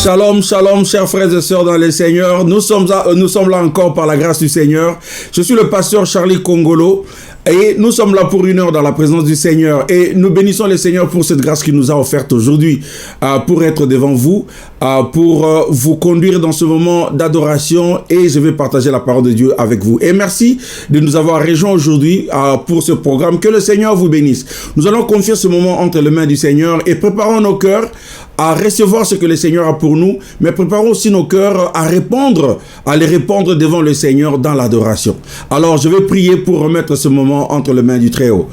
Shalom, shalom, chers frères et sœurs dans le Seigneur. Nous sommes là encore par la grâce du Seigneur. Je suis le pasteur Charlie Congolo et nous sommes là pour 1 heure dans la présence du Seigneur. Et nous bénissons le Seigneur pour cette grâce qu'il nous a offerte aujourd'hui pour être devant vous, pour vous conduire dans ce moment d'adoration, et je vais partager la parole de Dieu avec vous. Et merci de nous avoir rejoints aujourd'hui pour ce programme. Que le Seigneur vous bénisse. Nous allons confier ce moment entre les mains du Seigneur et préparons nos cœurs à recevoir ce que le Seigneur a pour nous, mais préparons aussi nos cœurs à les répandre devant le Seigneur dans l'adoration. Alors, je vais prier pour remettre ce moment entre les mains du Très-Haut.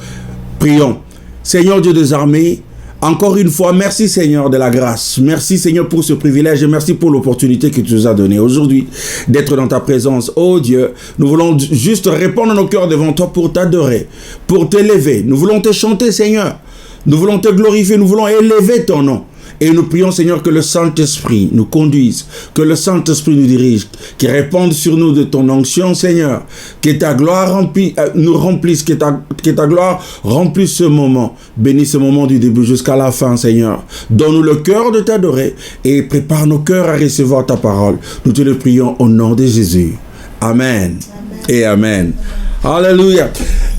Prions. Seigneur Dieu des armées, encore une fois, merci Seigneur de la grâce. Merci Seigneur pour ce privilège et merci pour l'opportunité que tu nous as donnée aujourd'hui d'être dans ta présence. Oh Dieu, nous voulons juste répandre nos cœurs devant toi pour t'adorer, pour t'élever. Nous voulons te chanter Seigneur. Nous voulons te glorifier, nous voulons élever ton nom. Et nous prions, Seigneur, que le Saint-Esprit nous conduise, que le Saint-Esprit nous dirige, qu'il répande sur nous de ton onction, Seigneur, que ta gloire nous remplisse, que ta gloire remplisse ce moment. Bénis ce moment du début jusqu'à la fin, Seigneur. Donne-nous le cœur de t'adorer et prépare nos cœurs à recevoir ta parole. Nous te le prions au nom de Jésus. Amen. Et Amen. Alléluia.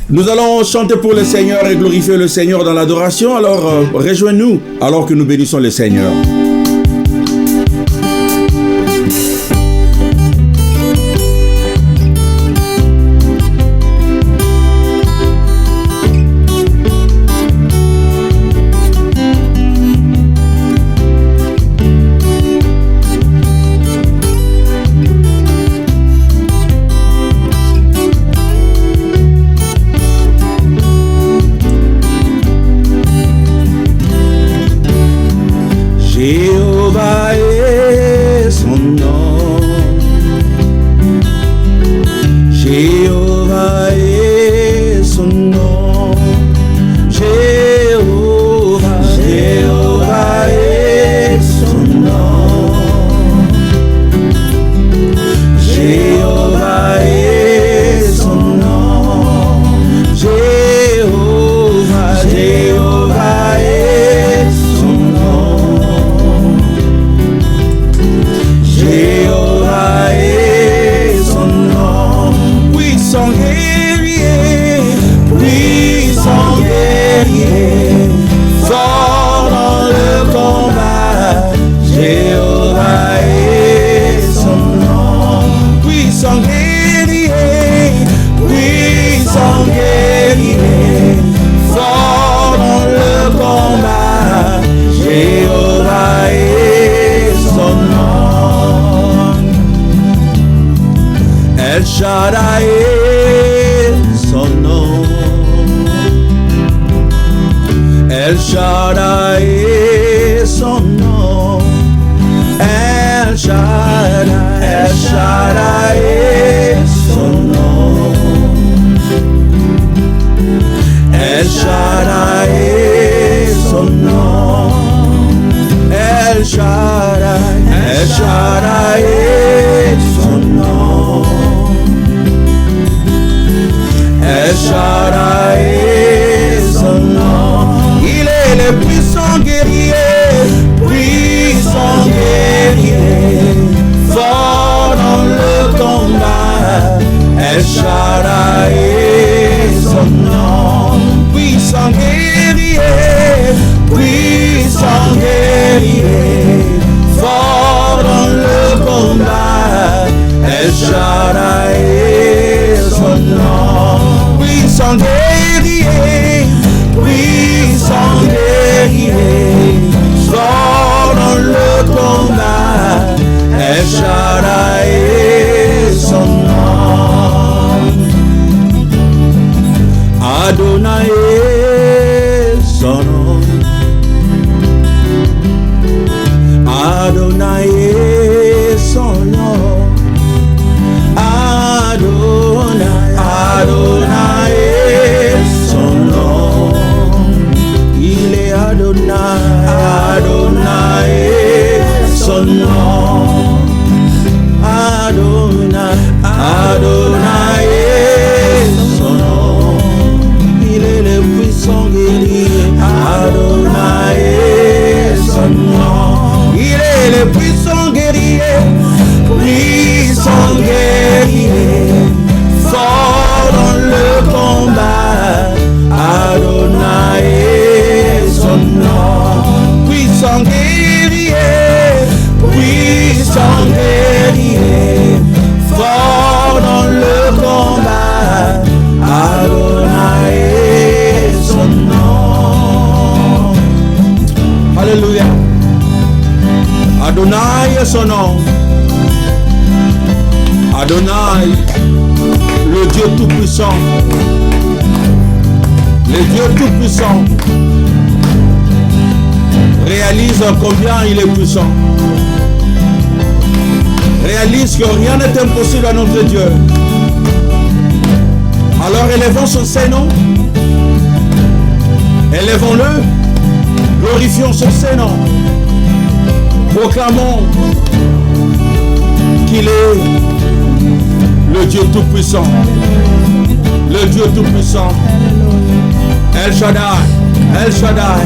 Nous allons chanter pour le Seigneur et glorifier le Seigneur dans l'adoration. Alors, rejoins-nous alors que nous bénissons le Seigneur. Jéhovah est son nom. Jéhovah est son nom. Jéhovah est son nom. Jéhovah est son nom. Jéhovah est son nom. Jéhovah est son nom, puissant guerrier, fort dans le combat. Jéhovah est son nom, puissant guerrier, fort dans le combat. Jéhovah est son nom. El Shaddai est son nom. El Shaddai est son nom. El Shaddai est son nom. El Shaddai est son nom. El Shaddai est son nom. El Shaddai est son nom. Il est le puissant guerrier, fort dans le combat. El Shaddai est son nom. Puissant guerrier, fort dans le combat. El Shaddai est son nom. Puissant guerrier, fort dans le combat. El Shaddai est son nom. Adonai est son nom. Adonai est son nom. Adonai est son nom. Il est Adonai est son nom. Adonai est son nom. Il est le puissant guerrier. Adonai est son nom. Il est les puissants guerriers, puissants guerriers, fort dans le combat, Adonai est son nom. Puissants guerriers, puissants guerriers, fort dans le combat, Adonai est son nom. Alléluia. Adonai est son nom. Adonai, le Dieu tout-puissant. Le Dieu tout-puissant. Réalise combien il est puissant. Réalise que rien n'est impossible à notre Dieu. Alors élevons son Saint-Nom. Élevons-le. Glorifions son Saint-Nom. Proclamons qu'il est le Dieu tout-puissant. Le Dieu tout-puissant. El Shaddai. El Shaddai.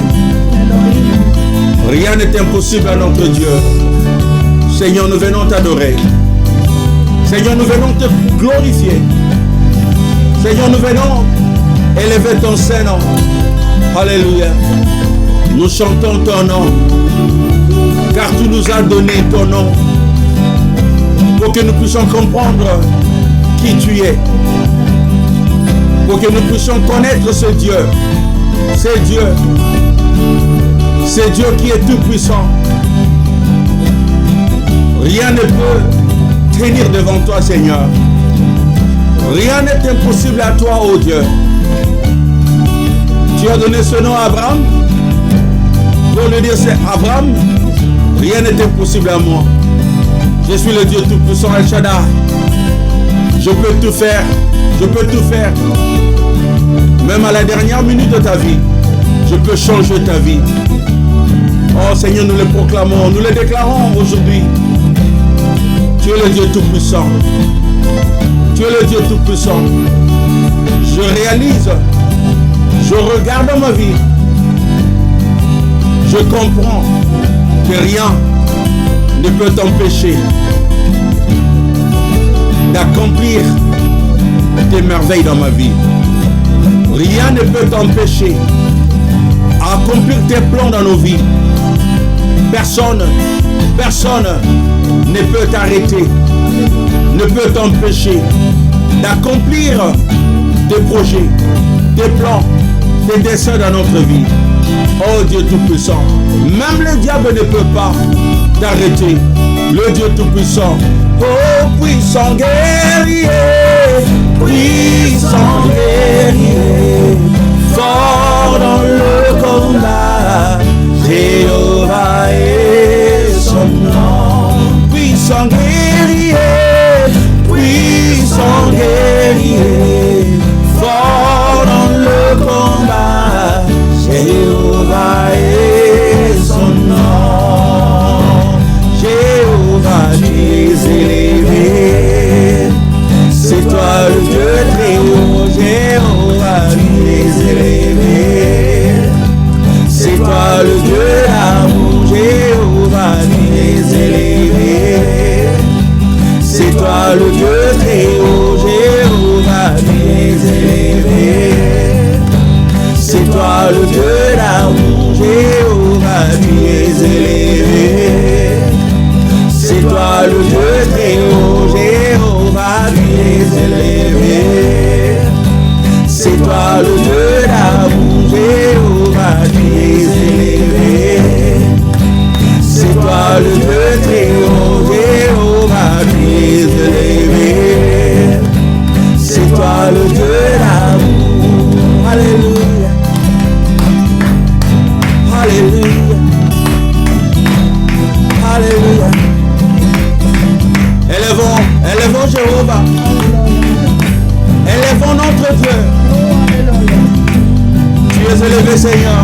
Rien n'est impossible à notre Dieu. Seigneur, nous venons t'adorer. Seigneur, nous venons te glorifier. Seigneur, nous venons élever ton Saint-Nom. Alléluia. Nous chantons ton nom, car tu nous as donné ton nom, pour que nous puissions comprendre qui tu es, pour que nous puissions connaître ce Dieu. C'est Dieu. C'est Dieu qui est tout puissant. Rien ne peut tenir devant toi, Seigneur. Rien n'est impossible à toi, ô Dieu. Tu as donné ce nom à Abraham. Pour le dire, c'est Abraham. Rien n'est impossible à moi. Je suis le Dieu tout-puissant, El Shaddai. Je peux tout faire. Je peux tout faire. Même à la dernière minute de ta vie, je peux changer ta vie. Oh Seigneur, nous le proclamons, nous le déclarons aujourd'hui. Tu es le Dieu tout-puissant. Tu es le Dieu tout-puissant. Je réalise, je regarde ma vie. Je comprends que rien ne peut t'empêcher d'accomplir tes merveilles dans ma vie. Rien ne peut t'empêcher d'accomplir tes plans dans nos vies. Personne ne peut t'arrêter, ne peut t'empêcher d'accomplir tes projets, tes plans, tes desseins dans notre vie. Oh Dieu tout-puissant, même le diable ne peut pas t'arrêter. Le Dieu tout-puissant, oh puissant guerrier, puissant guerrier, fort dans le combat, Jéhovah est son nom. Puissant guerrier, puissant guerrier, fort dans le combat, Jéhovah est son nom. Jéhovah, tu es élevé. C'est toi le Dieu très haut. Jéhovah, tu es élevé. C'est toi le Dieu d'amour. Jéhovah, tu es élevé. C'est toi le Dieu très haut. Jéhovah, tu es élevé. C'est toi le Dieu d'amour, Jéhovah, tu es élevé. C'est toi le Dieu très haut, Jéhovah, tu es élevé. C'est toi le Dieu d'amour, Jéhovah, tu es élevé. C'est toi le Dieu très haut, Jéhovah, tu es élevé. C'est toi le Dieu d'amour. Alléluia. Alléluia. Alléluia. Élevons Jéhovah. Élevons notre Dieu. Tu es élevé, Seigneur.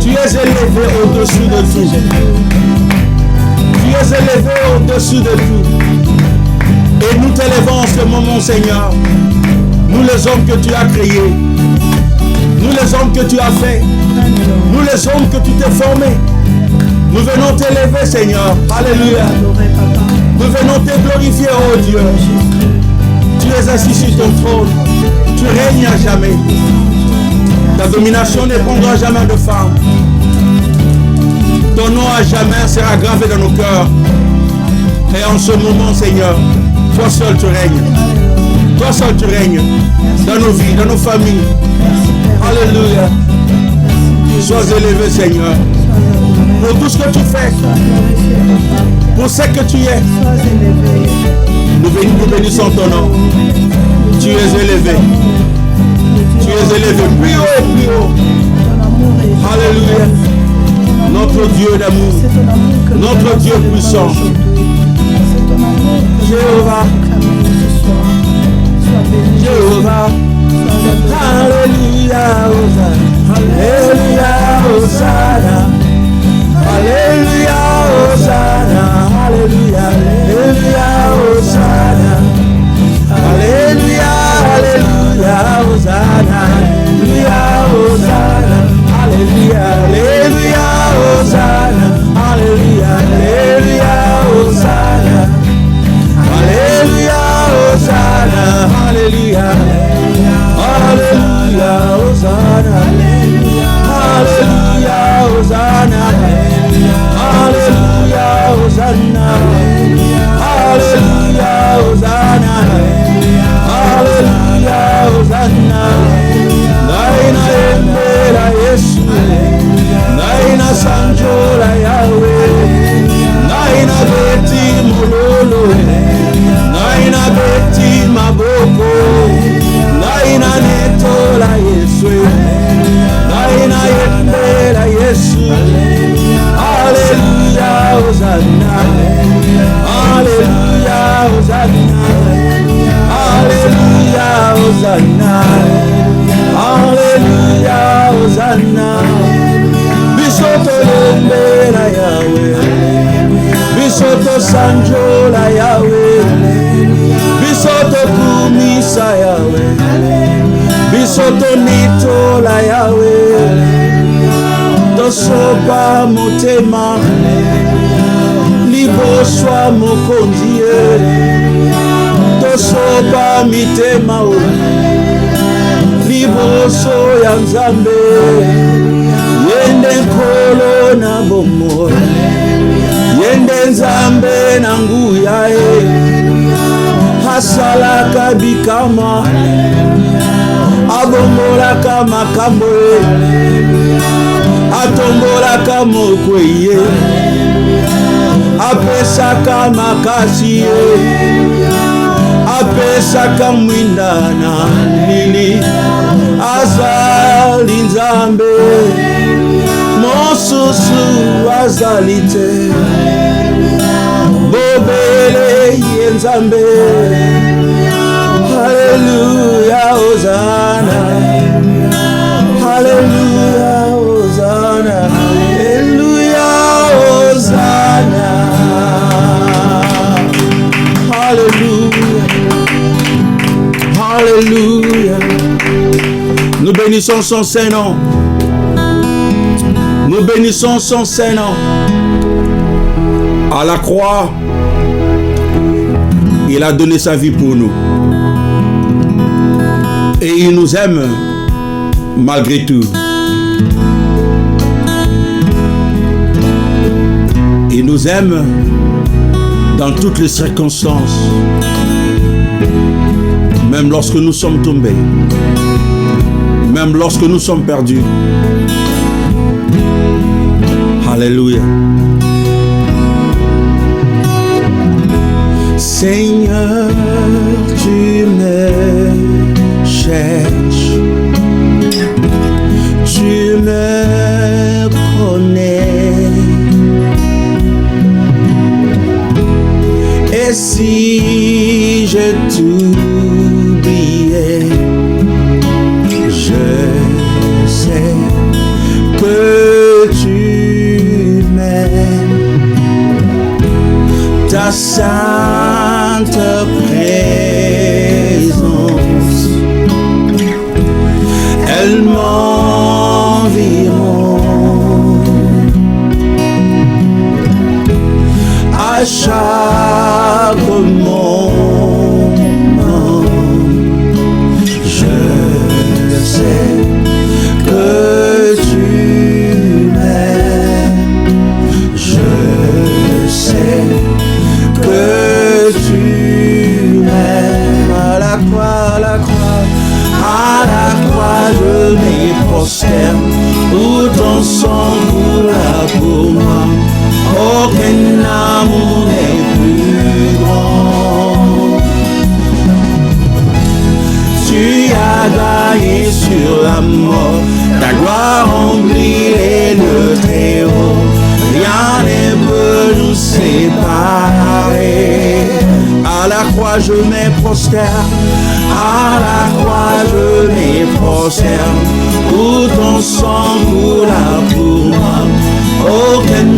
Tu es élevé au-dessus de tout. Tu es élevé au-dessus de tout. Et nous t'élevons en ce moment, Seigneur. Nous les hommes que tu as créés. Nous les hommes que tu as faits. Nous les hommes que tu t'es formés. Nous venons t'élever, Seigneur. Alléluia. Nous venons te glorifier, oh Dieu. Tu es assis sur ton trône. Tu règnes à jamais. Ta domination ne prendra jamais de fin. Ton nom à jamais sera gravé dans nos cœurs. Et en ce moment, Seigneur, toi seul tu règnes. Toi seul tu règnes dans nos vies, dans nos familles. Alléluia. Sois élevé, Seigneur, pour tout ce que tu fais, pour ce que tu es. Nous bénissons ton nom. Tu es élevé. Tu es élevé plus haut, plus haut. Alléluia. Notre Dieu d'amour, notre Dieu puissant. Jéhovah, Jéhovah. Alléluia, Hosanna. Alléluia, Hosanna. Alléluia, Hosanna. Alléluia, Alléluia, Hosanna. Alléluia, Alléluia, Hosanna. Alléluia, Hosanna. Alléluia, Alléluia, Hosanna. Alléluia, Alléluia, Hosanna. Alléluia, Hosanna. Alléluia, Alléluia, Hosanna. Alléluia, Hosanna. Alléluia, Hosanna. Alléluia, Hosanna. Alléluia, Hosanna. Naina embela Yesu. Naina sanjola Yahweh. Naina beti mololo. Naina beti maboko. Naina netola Yesu. Naina embela Yesu. Alléluia, Hosanna. Alléluia, Hosanna. Alléluia, Hosanna. Alléluia, Hosanna. Bisoto lembela Yahweh. Bisoto sanjola Yahweh. Bisoto kumisa Yahweh. Bisoto nitola Yahweh. Tosopa motema. Liboswa mokonzie. Tosopa mitema o. Liboso ya Nzambe. Yende nkolo na bomo. Yende Nzambe na nguya e. Hasalaka bikama. Abomolaka makambo e. Atombolaka mokweye. Apesaka makasi e. Apesaka mwindana lili. Azali Nzambe. Mosusu azalite. Bobele ye Nzambe. Hallelujah, Hosanna. Hallelujah, Hosanna. Hallelujah, Hosanna. Hallelujah. Hallelujah. Nous bénissons son Saint-Nom. Nous bénissons son Saint-Nom. À la croix, il a donné sa vie pour nous. Et il nous aime malgré tout. Il nous aime dans toutes les circonstances. Même lorsque nous sommes tombés. Même lorsque nous sommes perdus. Alléluia. Seigneur, tu me cherches, tu me connais. Et si je t'oubliais, je sais que tu m'aimes. Ta sainte prosterne. À la croix, je me prosterne. Où ton sang coula pour moi. Aucun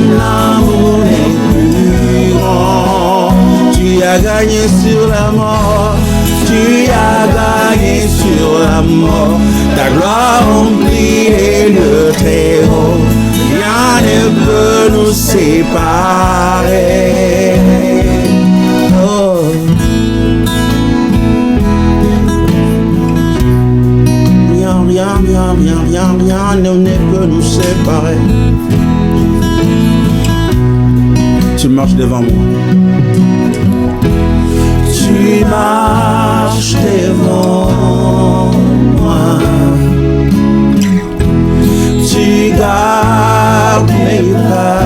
amour n'est plus grand. Tu as gagné sur la mort. Tu as gagné sur la mort. Ta gloire remplit les lieux très hauts. Rien ne peut nous séparer. Oh. Rien ne peut nous séparer. Tu marches devant moi. Tu marches devant moi. Tu gardes mes pas.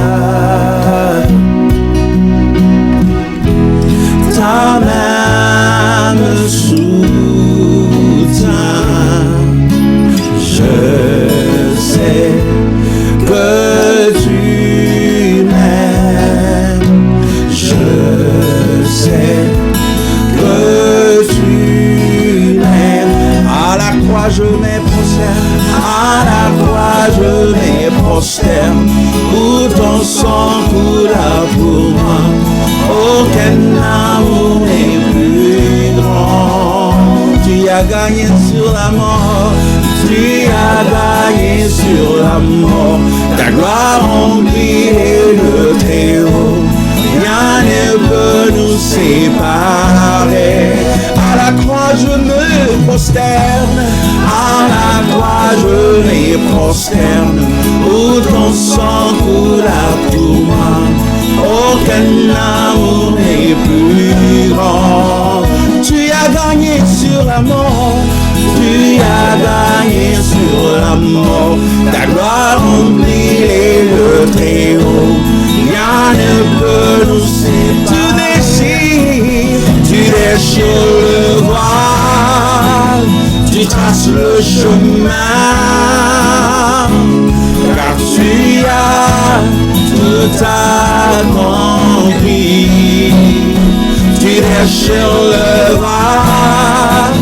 Ta main me soutient. Je sais que tu m'aimes. Je sais que tu m'aimes. À la croix je me prosterne. À la croix je me prosterne. Où ton sang coula pour moi. Aucun amour n'est plus grand. Tu as gagné sur la mort. Tu as gagné sur la mort. Ta gloire remplit le très haut. Rien ne peut nous séparer. À la croix je me prosterne. À la croix je me prosterne. Où ton sang coula pour moi. Aucun amour n'est plus grand. Tu as gagné sur la mort. Tu as gagné sur la mort. Ta gloire remplit les lieux très hauts. Rien ne peut nous séparer. Tu déchires le voile. Tu traces le chemin. Car tu as tout accompli. Tu déchires le voile.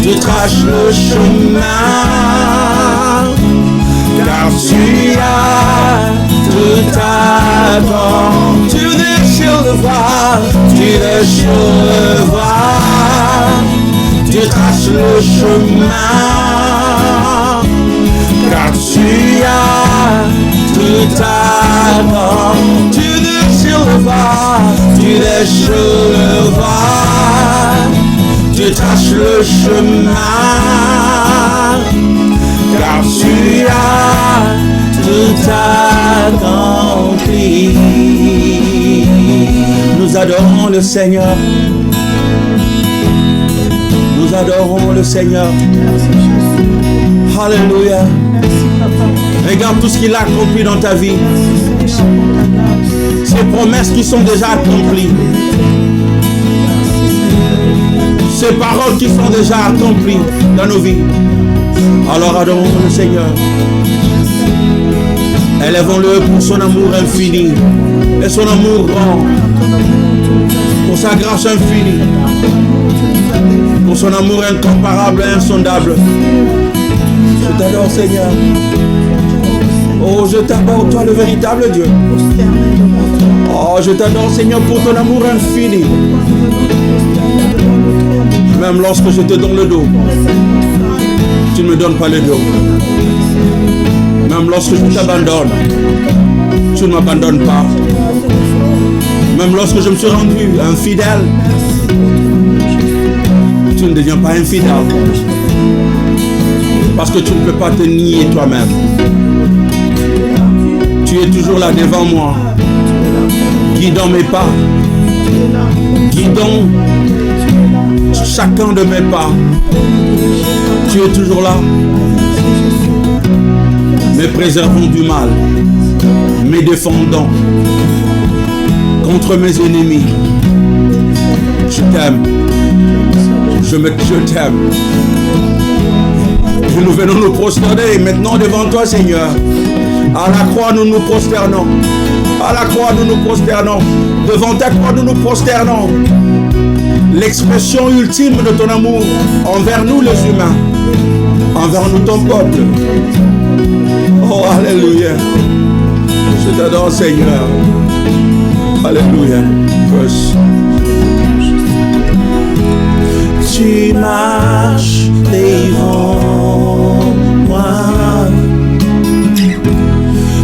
Tu traces le chemin. Car tu as tout accompli. Tu déchires le voile. Tu déchires le voile. Tu traces le chemin. Car tu as tout accompli. Tu déchires le voile. Tu déchires le voile. Tu traces le chemin. Car tu as tout accompli. Nous adorons le Seigneur. Nous adorons le Seigneur. Alléluia. Regarde tout ce qu'il a accompli dans ta vie. Ces promesses qui sont déjà accomplies. Ces paroles qui sont déjà accomplies dans nos vies. Alors adorons le Seigneur. Élevons-le pour son amour infini et son amour grand. Pour sa grâce infinie. Pour son amour incomparable et insondable. Je t'adore Seigneur. Oh, je t'adore, toi le véritable Dieu. Oh, je t'adore Seigneur pour ton amour infini. Même lorsque je te donne le dos, tu ne me donnes pas le dos. Même lorsque je t'abandonne, tu ne m'abandonnes pas. Même lorsque je me suis rendu infidèle, tu ne deviens pas infidèle. Parce que tu ne peux pas te nier toi-même. Tu es toujours là devant moi, guidant mes pas, guidant chacun de mes pas. Tu es toujours là, me préservant du mal, me défendant contre mes ennemis. Je t'aime. Je t'aime. Et nous venons nous prosterner maintenant devant toi, Seigneur. À la croix, nous nous prosternons. À la croix, nous nous prosternons. Devant ta croix, nous nous prosternons. l'expression ultime de ton amour envers nous les humains, envers nous ton peuple. Oh, alléluia. Je t'adore, Seigneur. Alléluia. Tu marches devant moi,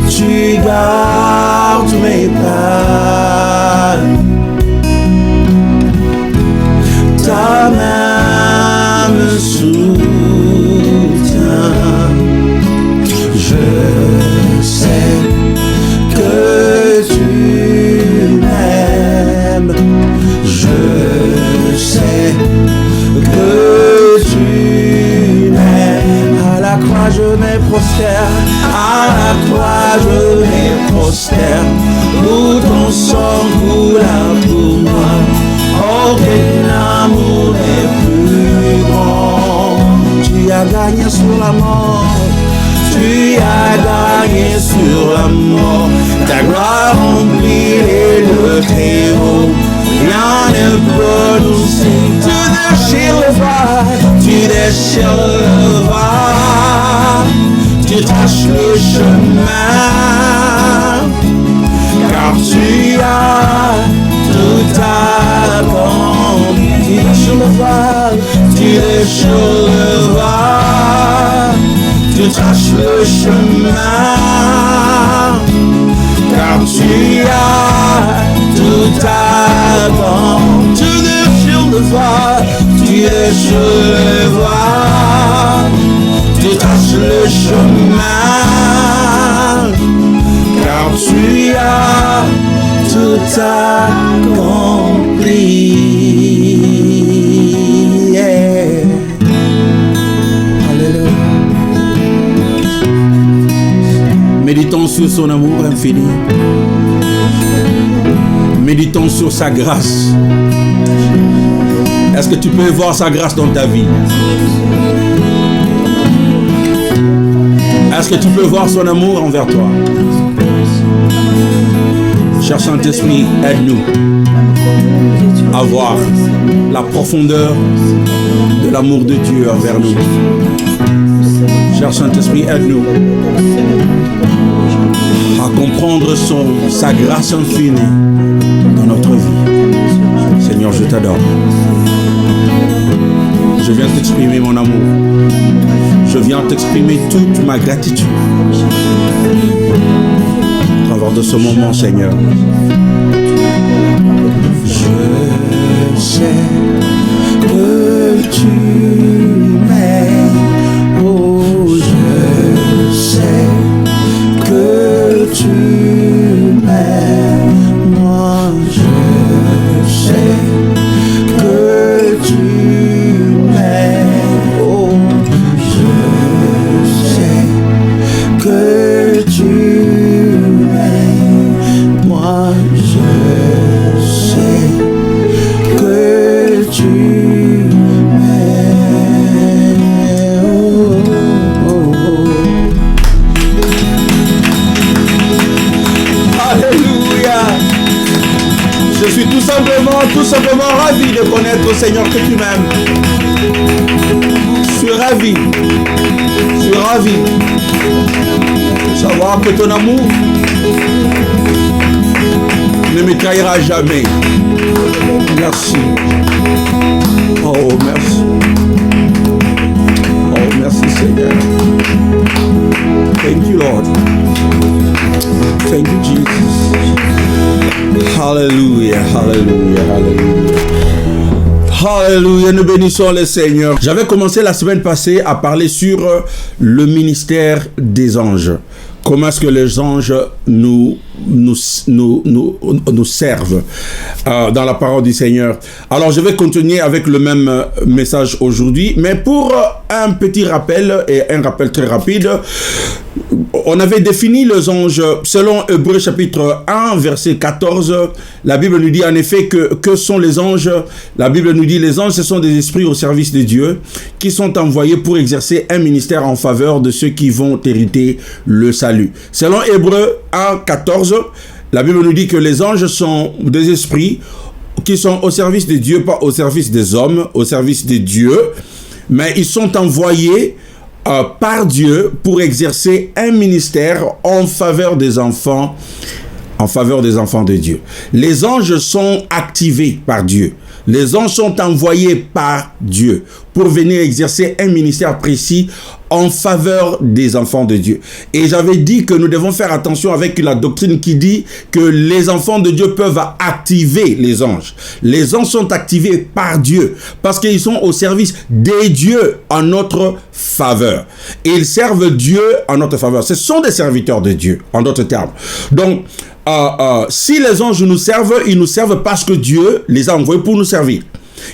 tu gardes mes pas, ta main me soutient. Je sais que tu m'aimes, je sais que tu m'aimes. À la croix je me prosterne, à la croix je me prosterne, où ton sang coula pour moi. Oh, quel amour est plus grand. Tu as gagné sur la mort, tu as gagné sur la mort. Ta gloire remplit le Très-Haut, rien ne peut nous séparer. Tu déchires le voile, tu déchires le voile, tu traces le chemin, car tu as tout accompli. Tu déchires le voile, tu déchires le voile, tu traces le chemin, car tu as tout accompli. Tu déchires le voile, tu déchires le voile, tu traces le chemin, car tu as tout accompli. Yeah. Alléluia. Méditons sur son amour infini. Méditons sur sa grâce. Est-ce que tu peux voir sa grâce dans ta vie? Est-ce que tu peux voir son amour envers toi? Cher Saint-Esprit, aide-nous à voir la profondeur de l'amour de Dieu envers nous. Cher Saint-Esprit, aide-nous à comprendre sa grâce infinie dans notre vie. Seigneur, je t'adore. Je viens t'exprimer mon amour. Je viens t'exprimer toute ma gratitude à travers de ce moment, Seigneur. Je sais que tu m'aimes. Oh, je sais que tu m'aimes. Moi, je sais que tu m'aimes. Oh, je sais que tu m'aimes. Moi, je sais que tu m'aimes. Oh, oh, oh. Alléluia. Je suis tout simplement ravi de connaître, Seigneur, que tu m'aimes. Je suis ravi de savoir que ton amour ne me trahira jamais. Merci. Oh, merci. Oh, merci, Seigneur. Thank you, Lord. Thank you, Jesus. Hallelujah, hallelujah, hallelujah. Hallelujah, nous bénissons le Seigneur. J'avais commencé la semaine passée à parler sur le ministère des anges. Comment est-ce que les anges nous servent dans la parole du Seigneur. Alors, je vais continuer avec le même message aujourd'hui, mais pour un petit rappel, et un rappel très rapide, on avait défini les anges selon Hébreux chapitre 1, verset 14. La Bible nous dit en effet que sont les anges. La Bible nous dit les anges, ce sont des esprits au service de Dieu qui sont envoyés pour exercer un ministère en faveur de ceux qui vont hériter le salut. Selon Hébreux 1, 14, la Bible nous dit que les anges sont des esprits qui sont au service de Dieu, pas au service des hommes, au service de Dieu, mais ils sont envoyés par Dieu pour exercer un ministère en faveur des enfants de Dieu. Les anges sont activés par Dieu. Les anges sont envoyés par Dieu pour venir exercer un ministère précis en faveur des enfants de Dieu. Et j'avais dit que nous devons faire attention avec la doctrine qui dit que les enfants de Dieu peuvent activer les anges. Les anges sont activés par Dieu parce qu'ils sont au service des dieux en notre faveur. Et ils servent Dieu en notre faveur. Ce sont des serviteurs de Dieu, en d'autres termes. Donc, si les anges nous servent, ils nous servent parce que Dieu les a envoyés pour nous servir.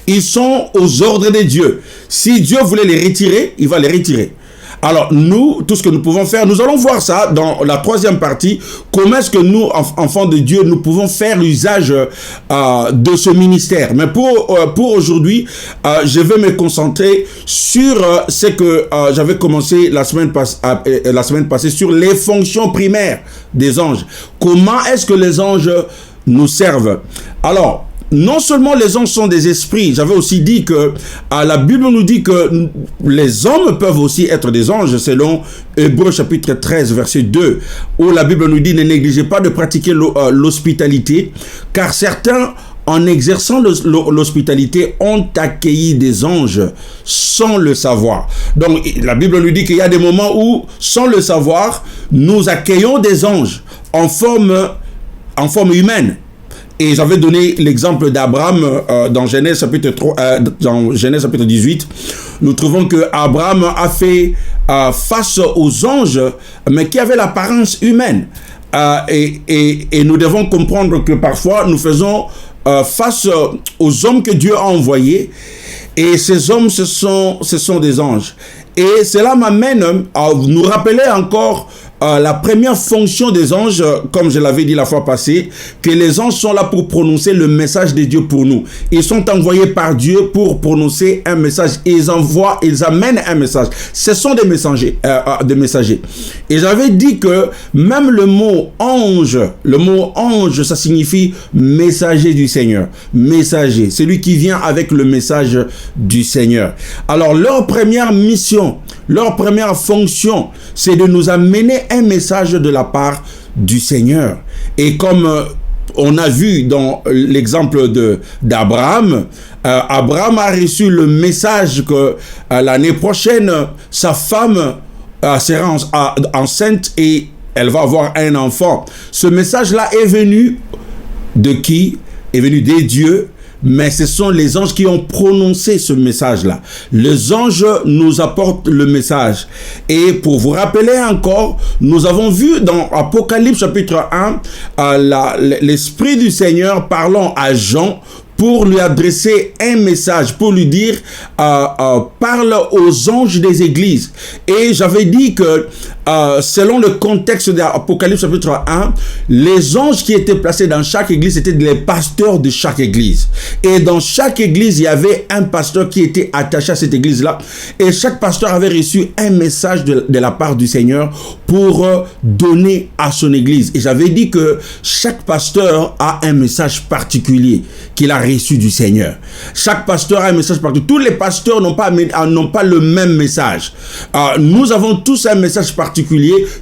Ils sont aux ordres de Dieu. Si Dieu voulait les retirer, il va les retirer. Alors nous, tout ce que nous pouvons faire, nous allons voir ça dans la troisième partie, comment est-ce que nous, enfants de Dieu, nous pouvons faire usage de ce ministère. Mais pour aujourd'hui, je vais me concentrer sur ce que j'avais commencé la semaine passée sur les fonctions primaires des anges. Comment est-ce que les anges nous servent? Alors, non seulement les anges sont des esprits, j'avais aussi dit que la Bible nous dit que les hommes peuvent aussi être des anges, selon Hébreux chapitre 13 verset 2, où la Bible nous dit: ne négligez pas de pratiquer l'hospitalité, car certains, en exerçant l'hospitalité, ont accueilli des anges sans le savoir. Donc la Bible nous dit qu'il y a des moments où, sans le savoir, nous accueillons des anges en forme humaine. Et j'avais donné l'exemple d'Abraham dans Genèse chapitre 18. Nous trouvons que Abraham a fait face aux anges, mais qui avaient l'apparence humaine. Et nous devons comprendre que parfois nous faisons face aux hommes que Dieu a envoyés. Et ces hommes, ce sont des anges. Et cela m'amène à nous rappeler encore la première fonction des anges, comme je l'avais dit la fois passée, que les anges sont là pour prononcer le message de Dieu pour nous. Ils sont envoyés par Dieu pour prononcer un message. Ils amènent un message. Ce sont des messagers. Et j'avais dit que même le mot ange, ça signifie messager du Seigneur. Messager, celui qui vient avec le message du Seigneur. Alors leur première mission, leur première fonction, c'est de nous amener un message de la part du Seigneur. Et comme on a vu dans l'exemple d'Abraham, Abraham a reçu le message que l'année prochaine, sa femme sera enceinte et elle va avoir un enfant. Ce message-là est venu de qui? Est venu des dieux. Mais ce sont les anges qui ont prononcé ce message-là. Les anges nous apportent le message. Et pour vous rappeler encore, nous avons vu dans Apocalypse chapitre 1, l'Esprit du Seigneur parlant à Jean pour lui adresser un message, pour lui dire parle aux anges des églises. Et j'avais dit que selon le contexte d'Apocalypse chapitre 1, les anges qui étaient placés dans chaque église étaient les pasteurs de chaque église. Et dans chaque église, il y avait un pasteur qui était attaché à cette église-là. Et chaque pasteur avait reçu un message de la part du Seigneur pour donner à son église. Et j'avais dit que chaque pasteur a un message particulier qu'il a reçu du Seigneur. Chaque pasteur a un message particulier. Tous les pasteurs n'ont pas le même message. Nous avons tous un message particulier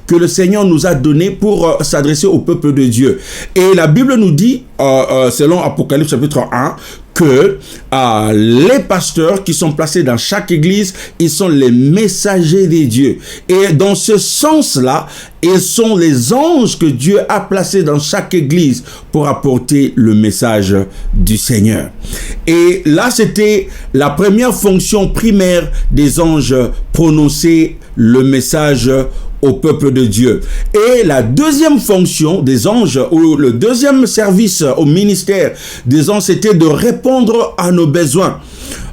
que le Seigneur nous a donné pour s'adresser au peuple de Dieu. Et la Bible nous dit, selon Apocalypse chapitre 1, que les pasteurs qui sont placés dans chaque église, ils sont les messagers des dieux. Et dans ce sens-là, ils sont les anges que Dieu a placés dans chaque église pour apporter le message du Seigneur. Et là, c'était la première fonction primaire des anges, prononcer le message au peuple de Dieu. Et la deuxième fonction des anges, ou le deuxième service au ministère des anges, c'était de répondre à nos besoins.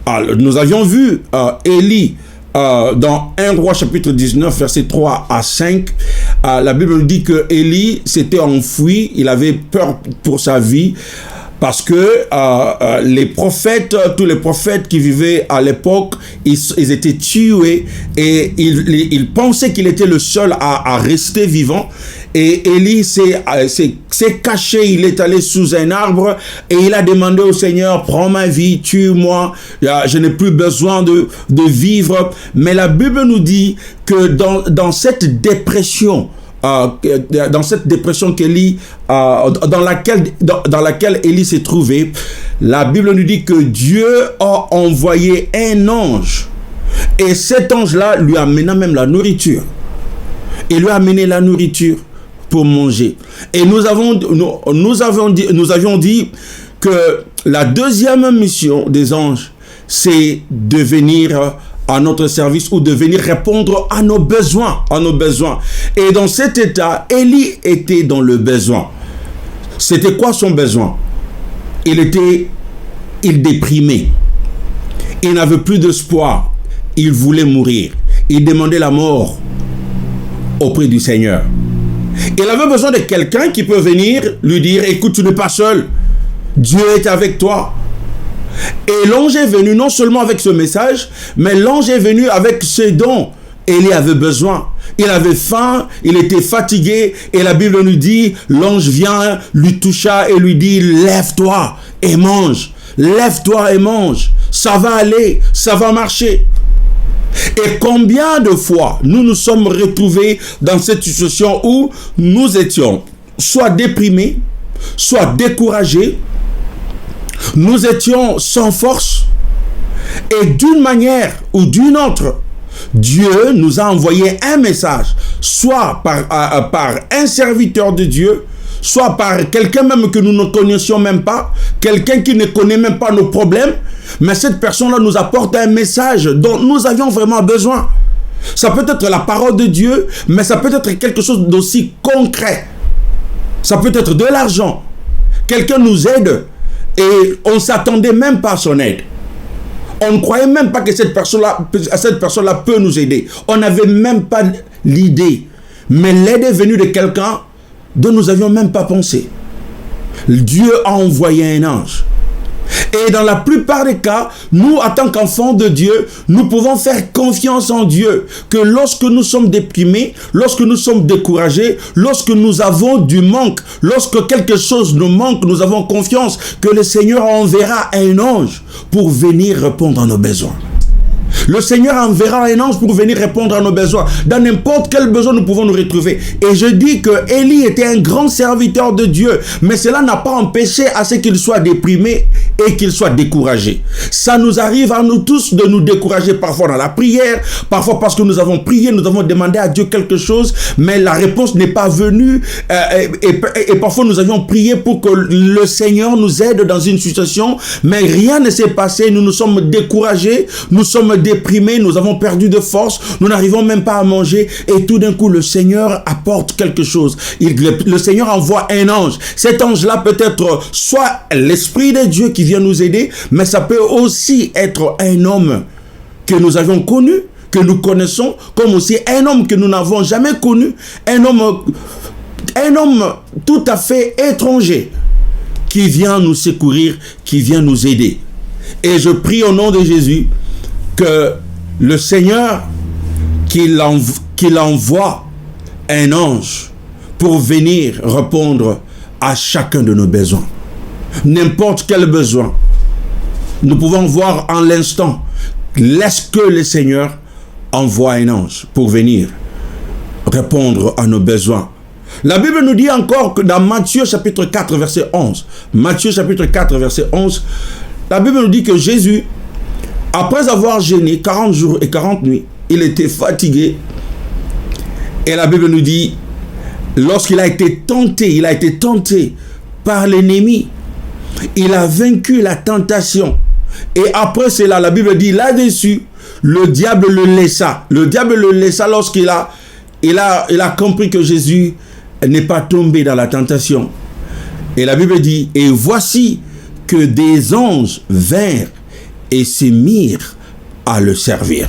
Alors, nous avions vu Élie dans 1 Roi chapitre 19 versets 3 à 5. La Bible nous dit que Élie s'était enfui, il avait peur pour sa vie Parce que les prophètes, tous les prophètes qui vivaient à l'époque, ils étaient tués et ils pensaient qu'il était le seul à rester vivant. Et Élie s'est caché, il est allé sous un arbre et il a demandé au Seigneur, prends ma vie, tue-moi, je n'ai plus besoin de vivre. Mais la Bible nous dit que dans cette dépression, qu'Élie, dans laquelle Élie s'est trouvé, la Bible nous dit que Dieu a envoyé un ange. Et cet ange-là lui amena même la nourriture. Il lui a amené la nourriture pour manger. Et nous avions dit que la deuxième mission des anges, c'est de venir à notre service ou de venir répondre à nos besoins, Et dans cet état, Élie était dans le besoin. C'était quoi son besoin? Il déprimait. Il n'avait plus d'espoir. Il voulait mourir. Il demandait la mort auprès du Seigneur. Il avait besoin de quelqu'un qui peut venir lui dire, écoute, tu n'es pas seul. Dieu est avec toi. Et l'ange est venu non seulement avec ce message, mais l'ange est venu avec ce dont Élie avait besoin. Il avait faim, il était fatigué, et la Bible nous dit, l'ange vient, lui toucha et lui dit, lève-toi et mange. Lève-toi et mange. Ça va aller, ça va marcher. Et combien de fois nous nous sommes retrouvés dans cette situation où nous étions soit déprimés, soit découragés, nous étions sans force, et d'une manière ou d'une autre, Dieu nous a envoyé un message, soit par un serviteur de Dieu, soit par quelqu'un même que nous ne connaissions même pas, quelqu'un qui ne connaît même pas nos problèmes, mais cette personne-là nous apporte un message dont nous avions vraiment besoin. Ça peut être la parole de Dieu, mais ça peut être quelque chose d'aussi concret. Ça peut être de l'argent. Quelqu'un nous aide et on ne s'attendait même pas à son aide. On ne croyait même pas que cette personne-là peut nous aider. On n'avait même pas l'idée. Mais l'aide est venue de quelqu'un dont nous n'avions même pas pensé. Dieu a envoyé un ange. Et dans la plupart des cas, nous, en tant qu'enfants de Dieu, nous pouvons faire confiance en Dieu. Que lorsque nous sommes déprimés, lorsque nous sommes découragés, lorsque nous avons du manque, lorsque quelque chose nous manque, nous avons confiance que le Seigneur enverra un ange pour venir répondre à nos besoins. Le Seigneur enverra un ange pour venir répondre à nos besoins. Dans n'importe quel besoin, nous pouvons nous retrouver. Et je dis que Élie était un grand serviteur de Dieu. Mais cela n'a pas empêché à ce qu'il soit déprimé et qu'il soit découragé. Ça nous arrive à nous tous de nous décourager parfois dans la prière, parfois parce que nous avons prié, nous avons demandé à Dieu quelque chose, mais la réponse n'est pas venue. Et parfois nous avions prié pour que le Seigneur nous aide dans une situation, mais rien ne s'est passé. Nous nous sommes découragés, nous sommes déprimés, nous avons perdu de force, nous n'arrivons même pas à manger, et tout d'un coup le Seigneur apporte quelque chose. Le Seigneur envoie un ange. Cet ange-là peut être soit l'Esprit de Dieu qui vient nous aider, mais ça peut aussi être un homme que nous avions connu, que nous connaissons, comme aussi un homme que nous n'avons jamais connu, un homme tout à fait étranger qui vient nous secourir, qui vient nous aider. Et je prie au nom de Jésus que le Seigneur qu'il envoie un ange pour venir répondre à chacun de nos besoins. N'importe quel besoin. Nous pouvons voir en l'instant. Laisse que le Seigneur envoie un ange pour venir répondre à nos besoins. La Bible nous dit encore que dans Matthieu chapitre 4 verset 11, Matthieu chapitre 4 verset 11, la Bible nous dit que Jésus, après avoir jeûné 40 jours et 40 nuits, il était fatigué. Et la Bible nous dit, lorsqu'il a été tenté par l'ennemi, il a vaincu la tentation. Et après cela, la Bible dit là-dessus, le diable le laissa. Le diable le laissa lorsqu'il a compris que Jésus n'est pas tombé dans la tentation. Et la Bible dit, et voici que des anges vinrent et se mirent à le servir.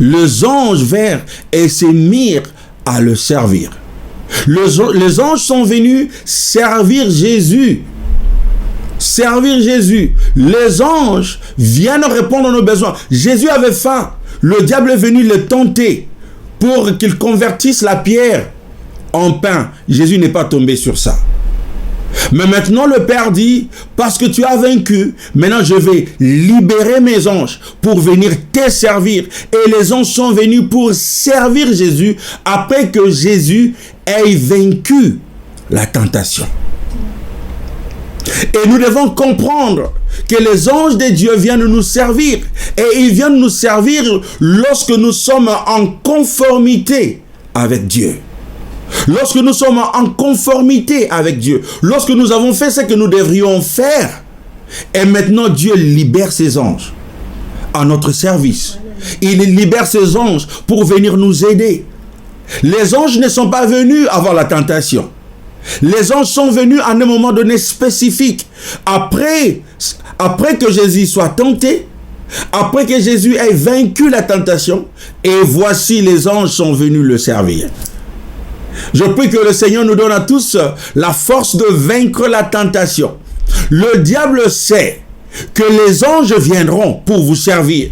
Les anges vinrent et se mirent à le servir. Les anges sont venus servir Jésus servir Jésus, les anges viennent répondre à nos besoins. Jésus avait faim. Le diable est venu le tenter pour qu'il convertisse la pierre en pain. Jésus n'est pas tombé sur ça. Mais maintenant le Père dit, parce que tu as vaincu, maintenant je vais libérer mes anges pour venir te servir. Et les anges sont venus pour servir Jésus après que Jésus ait vaincu la tentation. Et nous devons comprendre que les anges de Dieu viennent nous servir. Et ils viennent nous servir lorsque nous sommes en conformité avec Dieu. Lorsque nous sommes en conformité avec Dieu. Lorsque nous avons fait ce que nous devrions faire. Et maintenant Dieu libère ses anges à notre service. Il libère ses anges pour venir nous aider. Les anges ne sont pas venus avant la tentation. Les anges sont venus à un moment donné spécifique. Après que Jésus soit tenté, après que Jésus ait vaincu la tentation, et voici les anges sont venus le servir. Je prie que le Seigneur nous donne à tous la force de vaincre la tentation. Le diable sait que les anges viendront pour vous servir.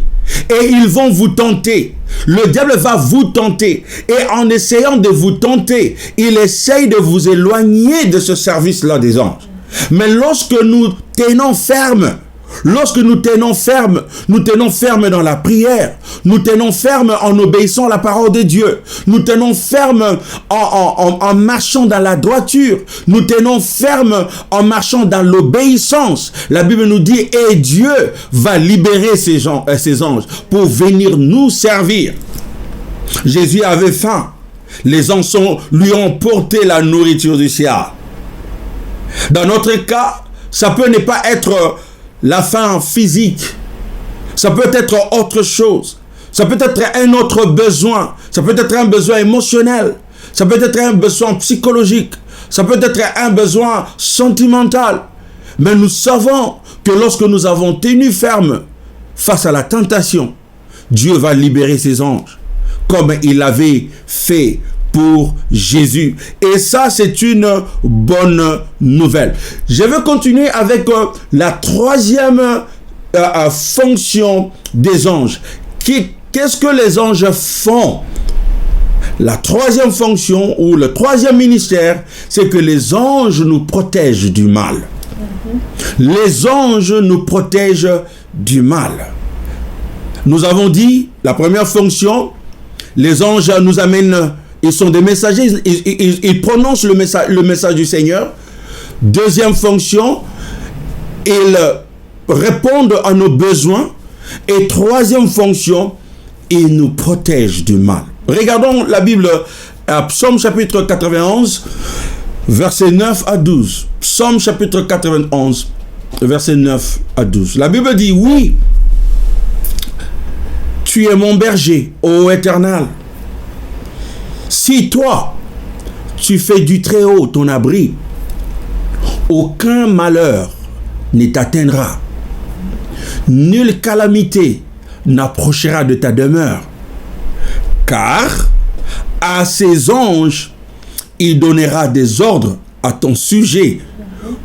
Et ils vont vous tenter. Le diable va vous tenter. Et en essayant de vous tenter, il essaye de vous éloigner de ce service-là des anges. Mais lorsque nous tenons ferme, nous tenons ferme dans la prière, nous tenons ferme en obéissant à la parole de Dieu, nous tenons ferme en marchant dans la droiture, nous tenons ferme en marchant dans l'obéissance. La Bible nous dit, et Dieu va libérer ces anges pour venir nous servir. Jésus avait faim. Les anges lui ont porté la nourriture du ciel. Dans notre cas, ça peut ne pas être la faim physique, ça peut être autre chose, ça peut être un autre besoin, ça peut être un besoin émotionnel, ça peut être un besoin psychologique, ça peut être un besoin sentimental. Mais nous savons que lorsque nous avons tenu ferme face à la tentation, Dieu va libérer ses anges, comme il l'avait fait pour Jésus. Et ça, c'est une bonne nouvelle. Je vais continuer avec la troisième fonction des anges. Qu'est-ce que les anges font? La troisième fonction ou le troisième ministère, c'est que les anges nous protègent du mal. Les anges nous protègent du mal. Nous avons dit, la première fonction, les anges nous amènent. Ils sont des messagers, ils prononcent le message du Seigneur. Deuxième fonction, ils répondent à nos besoins. Et troisième fonction, ils nous protègent du mal. Regardons la Bible, Psaume chapitre 91, versets 9 à 12. Psaume chapitre 91, versets 9 à 12. La Bible dit, oui, tu es mon berger, ô Éternel. Si toi, tu fais du Très-Haut ton abri, aucun malheur ne t'atteindra. Nulle calamité n'approchera de ta demeure. Car à ses anges, il donnera des ordres à ton sujet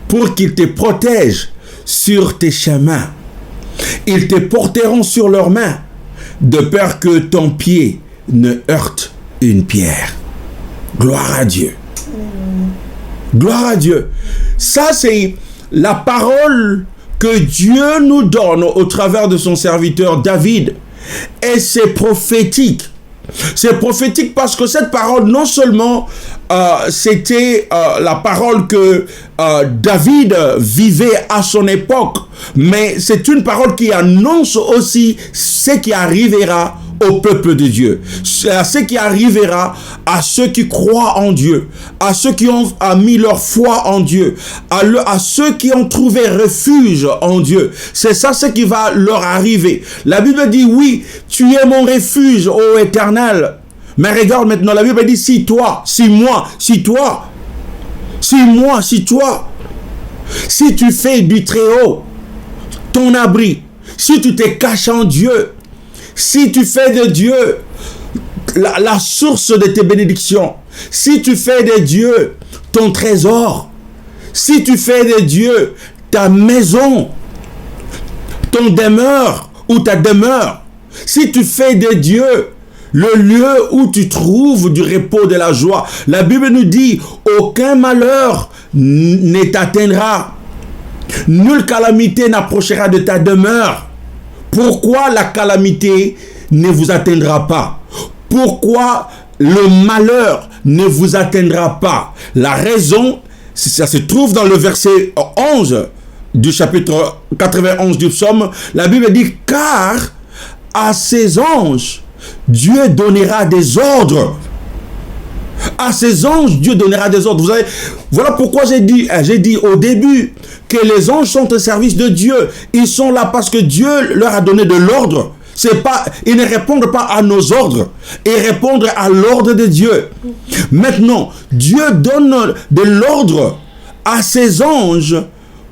pour qu'ils te protègent sur tes chemins. Ils te porteront sur leurs mains, de peur que ton pied ne heurte une pierre. Gloire à Dieu. Gloire à Dieu. Ça, c'est la parole que Dieu nous donne au travers de son serviteur David. Et c'est prophétique. C'est prophétique parce que cette parole, non seulement c'était la parole que David vivait à son époque, mais c'est une parole qui annonce aussi ce qui arrivera au peuple de Dieu, à ce qui arrivera à ceux qui croient en Dieu, à ceux qui ont mis leur foi en Dieu, à ceux qui ont trouvé refuge en Dieu. C'est ça ce qui va leur arriver. La Bible dit, oui, tu es mon refuge, ô Éternel. Mais regarde maintenant, la Bible dit, si toi, si moi, si toi, si moi, si toi, si tu fais du Très-Haut ton abri, si tu te caches en Dieu, si tu fais de Dieu la source de tes bénédictions, si tu fais de Dieu ton trésor, si tu fais de Dieu ta maison, ton demeure ou ta demeure, si tu fais de Dieu le lieu où tu trouves du repos, de la joie, la Bible nous dit, aucun malheur ne t'atteindra, nulle calamité n'approchera de ta demeure. Pourquoi la calamité ne vous atteindra pas? Pourquoi le malheur ne vous atteindra pas? La raison, ça se trouve dans le verset 11 du chapitre 91 du psaume. La Bible dit, car à ses anges, Dieu donnera des ordres. À ses anges, Dieu donnera des ordres. Vous savez, voilà pourquoi j'ai dit au début que les anges sont au service de Dieu. Ils sont là parce que Dieu leur a donné de l'ordre. Ils ne répondent pas à nos ordres, ils répondent à l'ordre de Dieu. Maintenant, Dieu donne de l'ordre à ses anges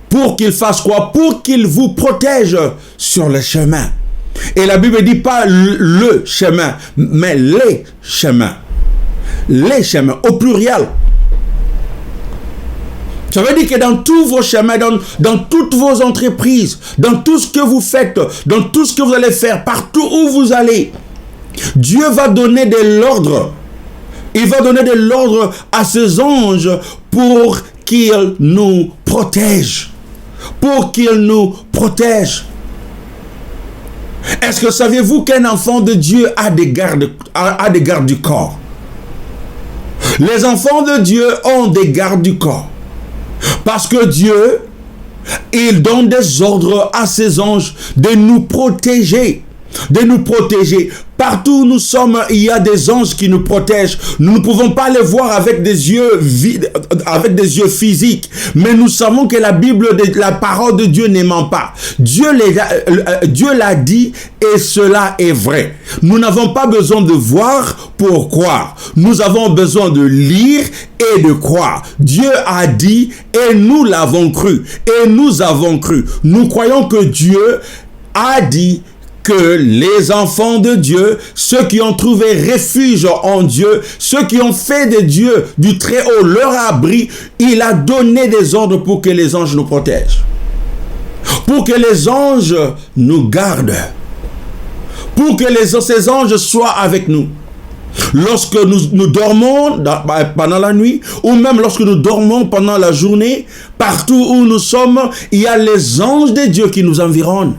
pour qu'ils fassent quoi? Pour qu'ils vous protègent sur le chemin. Et la Bible dit pas le chemin, mais les chemins. Les chemins, au pluriel. Ça veut dire que dans tous vos chemins, dans toutes vos entreprises, dans tout ce que vous faites, dans tout ce que vous allez faire, partout où vous allez, Dieu va donner de l'ordre. Il va donner de l'ordre à ses anges pour qu'ils nous protègent. Pour qu'ils nous protègent. Est-ce que saviez-vous qu'un enfant de Dieu a des gardes du corps? Les enfants de Dieu ont des gardes du corps. Parce que Dieu, il donne des ordres à ses anges de nous protéger. De nous protéger. Partout où nous sommes, il y a des anges qui nous protègent. Nous ne pouvons pas les voir avec des yeux physiques. Mais nous savons que la parole de Dieu ne ment pas. Dieu l'a dit et cela est vrai. Nous n'avons pas besoin de voir pour croire. Nous avons besoin de lire et de croire. Dieu a dit et nous l'avons cru. Et nous avons cru. Nous croyons que Dieu a dit que les enfants de Dieu, ceux qui ont trouvé refuge en Dieu, ceux qui ont fait de Dieu du Très-Haut leur abri, il a donné des ordres pour que les anges nous protègent, pour que les anges nous gardent, pour que ces anges soient avec nous. Lorsque nous dormons pendant la nuit, ou même lorsque nous dormons pendant la journée, partout où nous sommes, il y a les anges de Dieu qui nous environnent.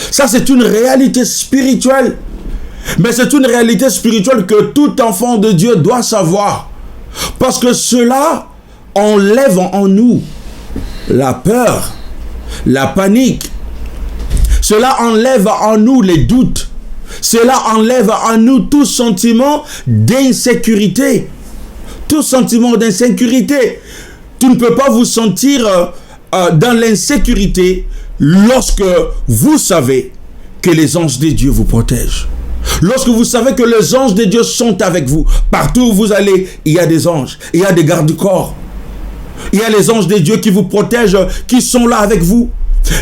Ça, c'est une réalité spirituelle. Mais c'est une réalité spirituelle que tout enfant de Dieu doit savoir. Parce que cela enlève en nous la peur, la panique. Cela enlève en nous les doutes. Cela enlève en nous tout sentiment d'insécurité. Tout sentiment d'insécurité. Tu ne peux pas vous sentir dans l'insécurité lorsque vous savez que les anges de Dieu vous protègent. Lorsque vous savez que les anges de Dieu sont avec vous. Partout où vous allez, il y a des anges. Il y a des gardes du corps. Il y a les anges de Dieu qui vous protègent, qui sont là avec vous.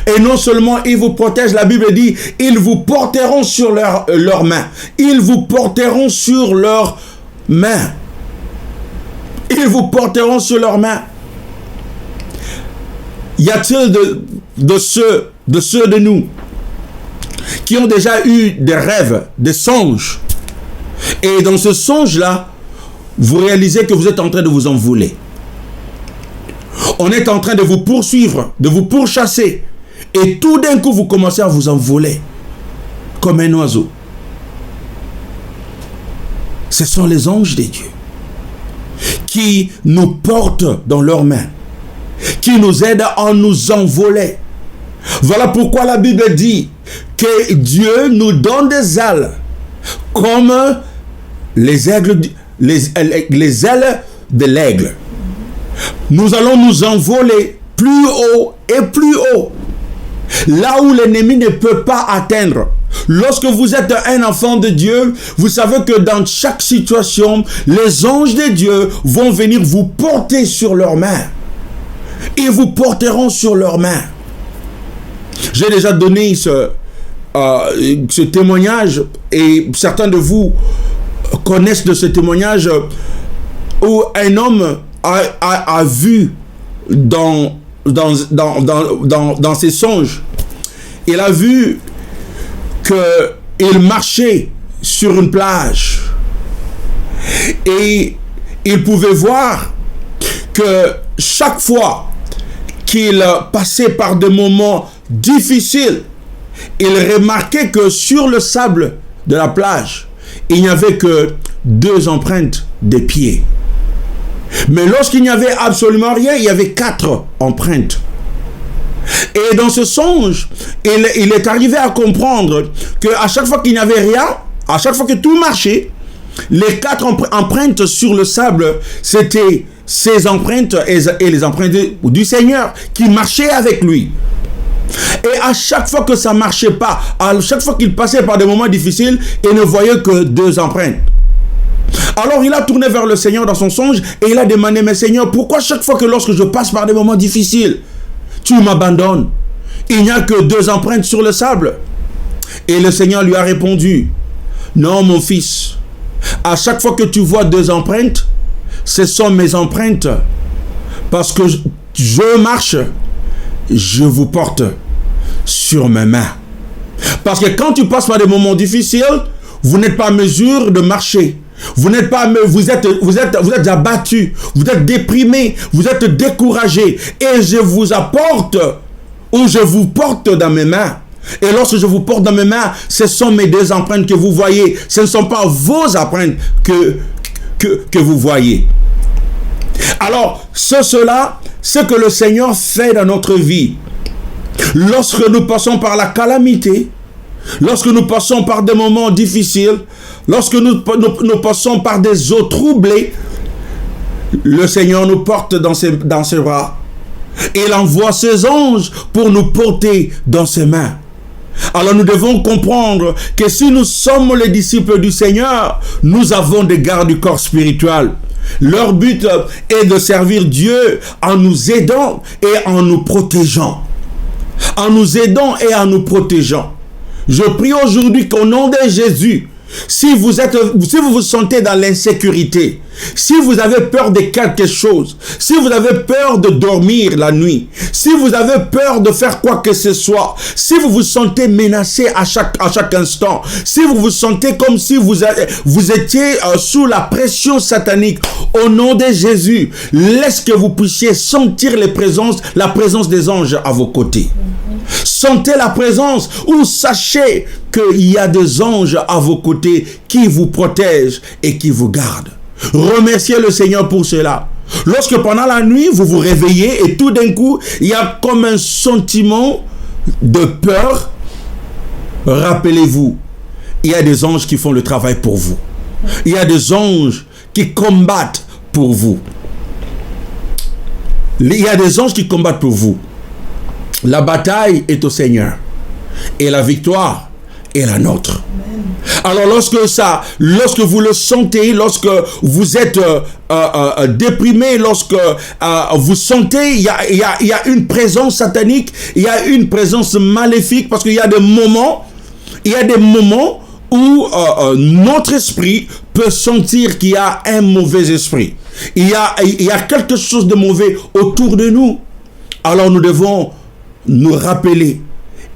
Et non seulement ils vous protègent, la Bible dit, ils vous porteront sur leurs mains. Ils vous porteront sur leurs mains. Ils vous porteront sur leurs mains. Y a-t-il de ceux de nous qui ont déjà eu des rêves, des songes, et dans ce songe-là, vous réalisez que vous êtes en train de vous envoler. On est en train de vous poursuivre, de vous pourchasser, et tout d'un coup, vous commencez à vous envoler comme un oiseau. Ce sont les anges de Dieu qui nous portent dans leurs mains, qui nous aident à nous envoler. Voilà pourquoi la Bible dit que Dieu nous donne des ailes comme les ailes de l'aigle. Nous allons nous envoler plus haut et plus haut, là où l'ennemi ne peut pas atteindre. Lorsque vous êtes un enfant de Dieu, vous savez que dans chaque situation, les anges de Dieu vont venir vous porter sur leurs mains. Ils vous porteront sur leurs mains. J'ai déjà donné ce témoignage, et certains de vous connaissent de ce témoignage où un homme a vu dans dans ses songes, il a vu qu'il marchait sur une plage et il pouvait voir que chaque fois qu'il passait par des moments difficiles, il remarquait que sur le sable de la plage, il n'y avait que 2 empreintes de pieds. Mais lorsqu'il n'y avait absolument rien, il y avait 4 empreintes. Et dans ce songe, il est arrivé à comprendre qu'à chaque fois qu'il n'y avait rien, à chaque fois que tout marchait, les 4 empreintes sur le sable, c'était ses empreintes et les empreintes du Seigneur qui marchaient avec lui. Et à chaque fois que ça ne marchait pas, à chaque fois qu'il passait par des moments difficiles, il ne voyait que 2 empreintes. Alors il a tourné vers le Seigneur dans son songe et il a demandé, mais Seigneur, pourquoi chaque fois que lorsque je passe par des moments difficiles, tu m'abandonnes? Il n'y a que 2 empreintes sur le sable. Et le Seigneur lui a répondu, non mon fils, à chaque fois que tu vois 2 empreintes, ce sont mes empreintes, parce que je marche, je vous porte sur mes mains. Parce que quand tu passes par des moments difficiles, vous n'êtes pas en mesure de marcher. Vous êtes abattu, vous êtes déprimé, vous êtes découragé. Et je vous apporte, ou je vous porte dans mes mains. Et lorsque je vous porte dans mes mains, ce sont mes 2 empreintes que vous voyez. Ce ne sont pas vos empreintes que vous voyez. Alors, cela, c'est que le Seigneur fait dans notre vie. Lorsque nous passons par la calamité, lorsque nous passons par des moments difficiles, lorsque nous passons par des eaux troublées, le Seigneur nous porte dans ses bras. Il envoie ses anges pour nous porter dans ses mains. Alors nous devons comprendre que si nous sommes les disciples du Seigneur, nous avons des gardes du corps spirituel. Leur but est de servir Dieu en nous aidant et en nous protégeant. En nous aidant et en nous protégeant. Je prie aujourd'hui qu'au nom de Jésus, si vous vous sentez dans l'insécurité, si vous avez peur de quelque chose, si vous avez peur de dormir la nuit, si vous avez peur de faire quoi que ce soit, si vous vous sentez menacé à chaque instant, si vous vous sentez comme si vous étiez sous la pression satanique, au nom de Jésus, laisse que vous puissiez sentir la présence des anges à vos côtés. Sentez la présence ou sachez qu'il y a des anges à vos côtés qui vous protègent et qui vous gardent. Remerciez le Seigneur pour cela. Lorsque pendant la nuit, vous vous réveillez et tout d'un coup, il y a comme un sentiment de peur, rappelez-vous, il y a des anges qui font le travail pour vous. Il y a des anges qui combattent pour vous. Il y a des anges qui combattent pour vous. La bataille est au Seigneur et la victoire est la nôtre. Alors lorsque vous le sentez, lorsque vous êtes déprimé, lorsque vous sentez il y a une présence satanique, il y a une présence maléfique, parce qu'il y a des moments où notre esprit peut sentir qu'il y a un mauvais esprit. Il y a quelque chose de mauvais autour de nous. Alors nous devons nous rappeler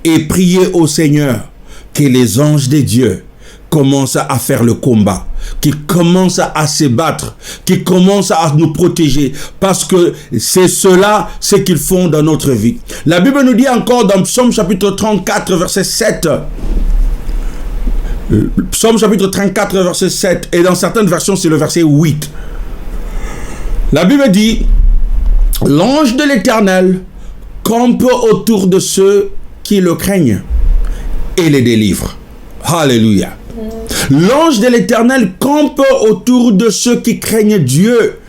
et prier au Seigneur que les anges de Dieu commencent à faire le combat, qu'ils commencent à se battre, qu'ils commencent à nous protéger, parce que c'est cela ce qu'ils font dans notre vie. La Bible nous dit encore dans Psaume chapitre 34 verset 7, Psaume chapitre 34 verset 7, et dans certaines versions c'est le verset 8. La Bible dit, l'ange de l'Éternel campe autour de ceux qui le craignent et les délivre. Alléluia. L'ange de l'Éternel campe autour de ceux qui craignent Dieu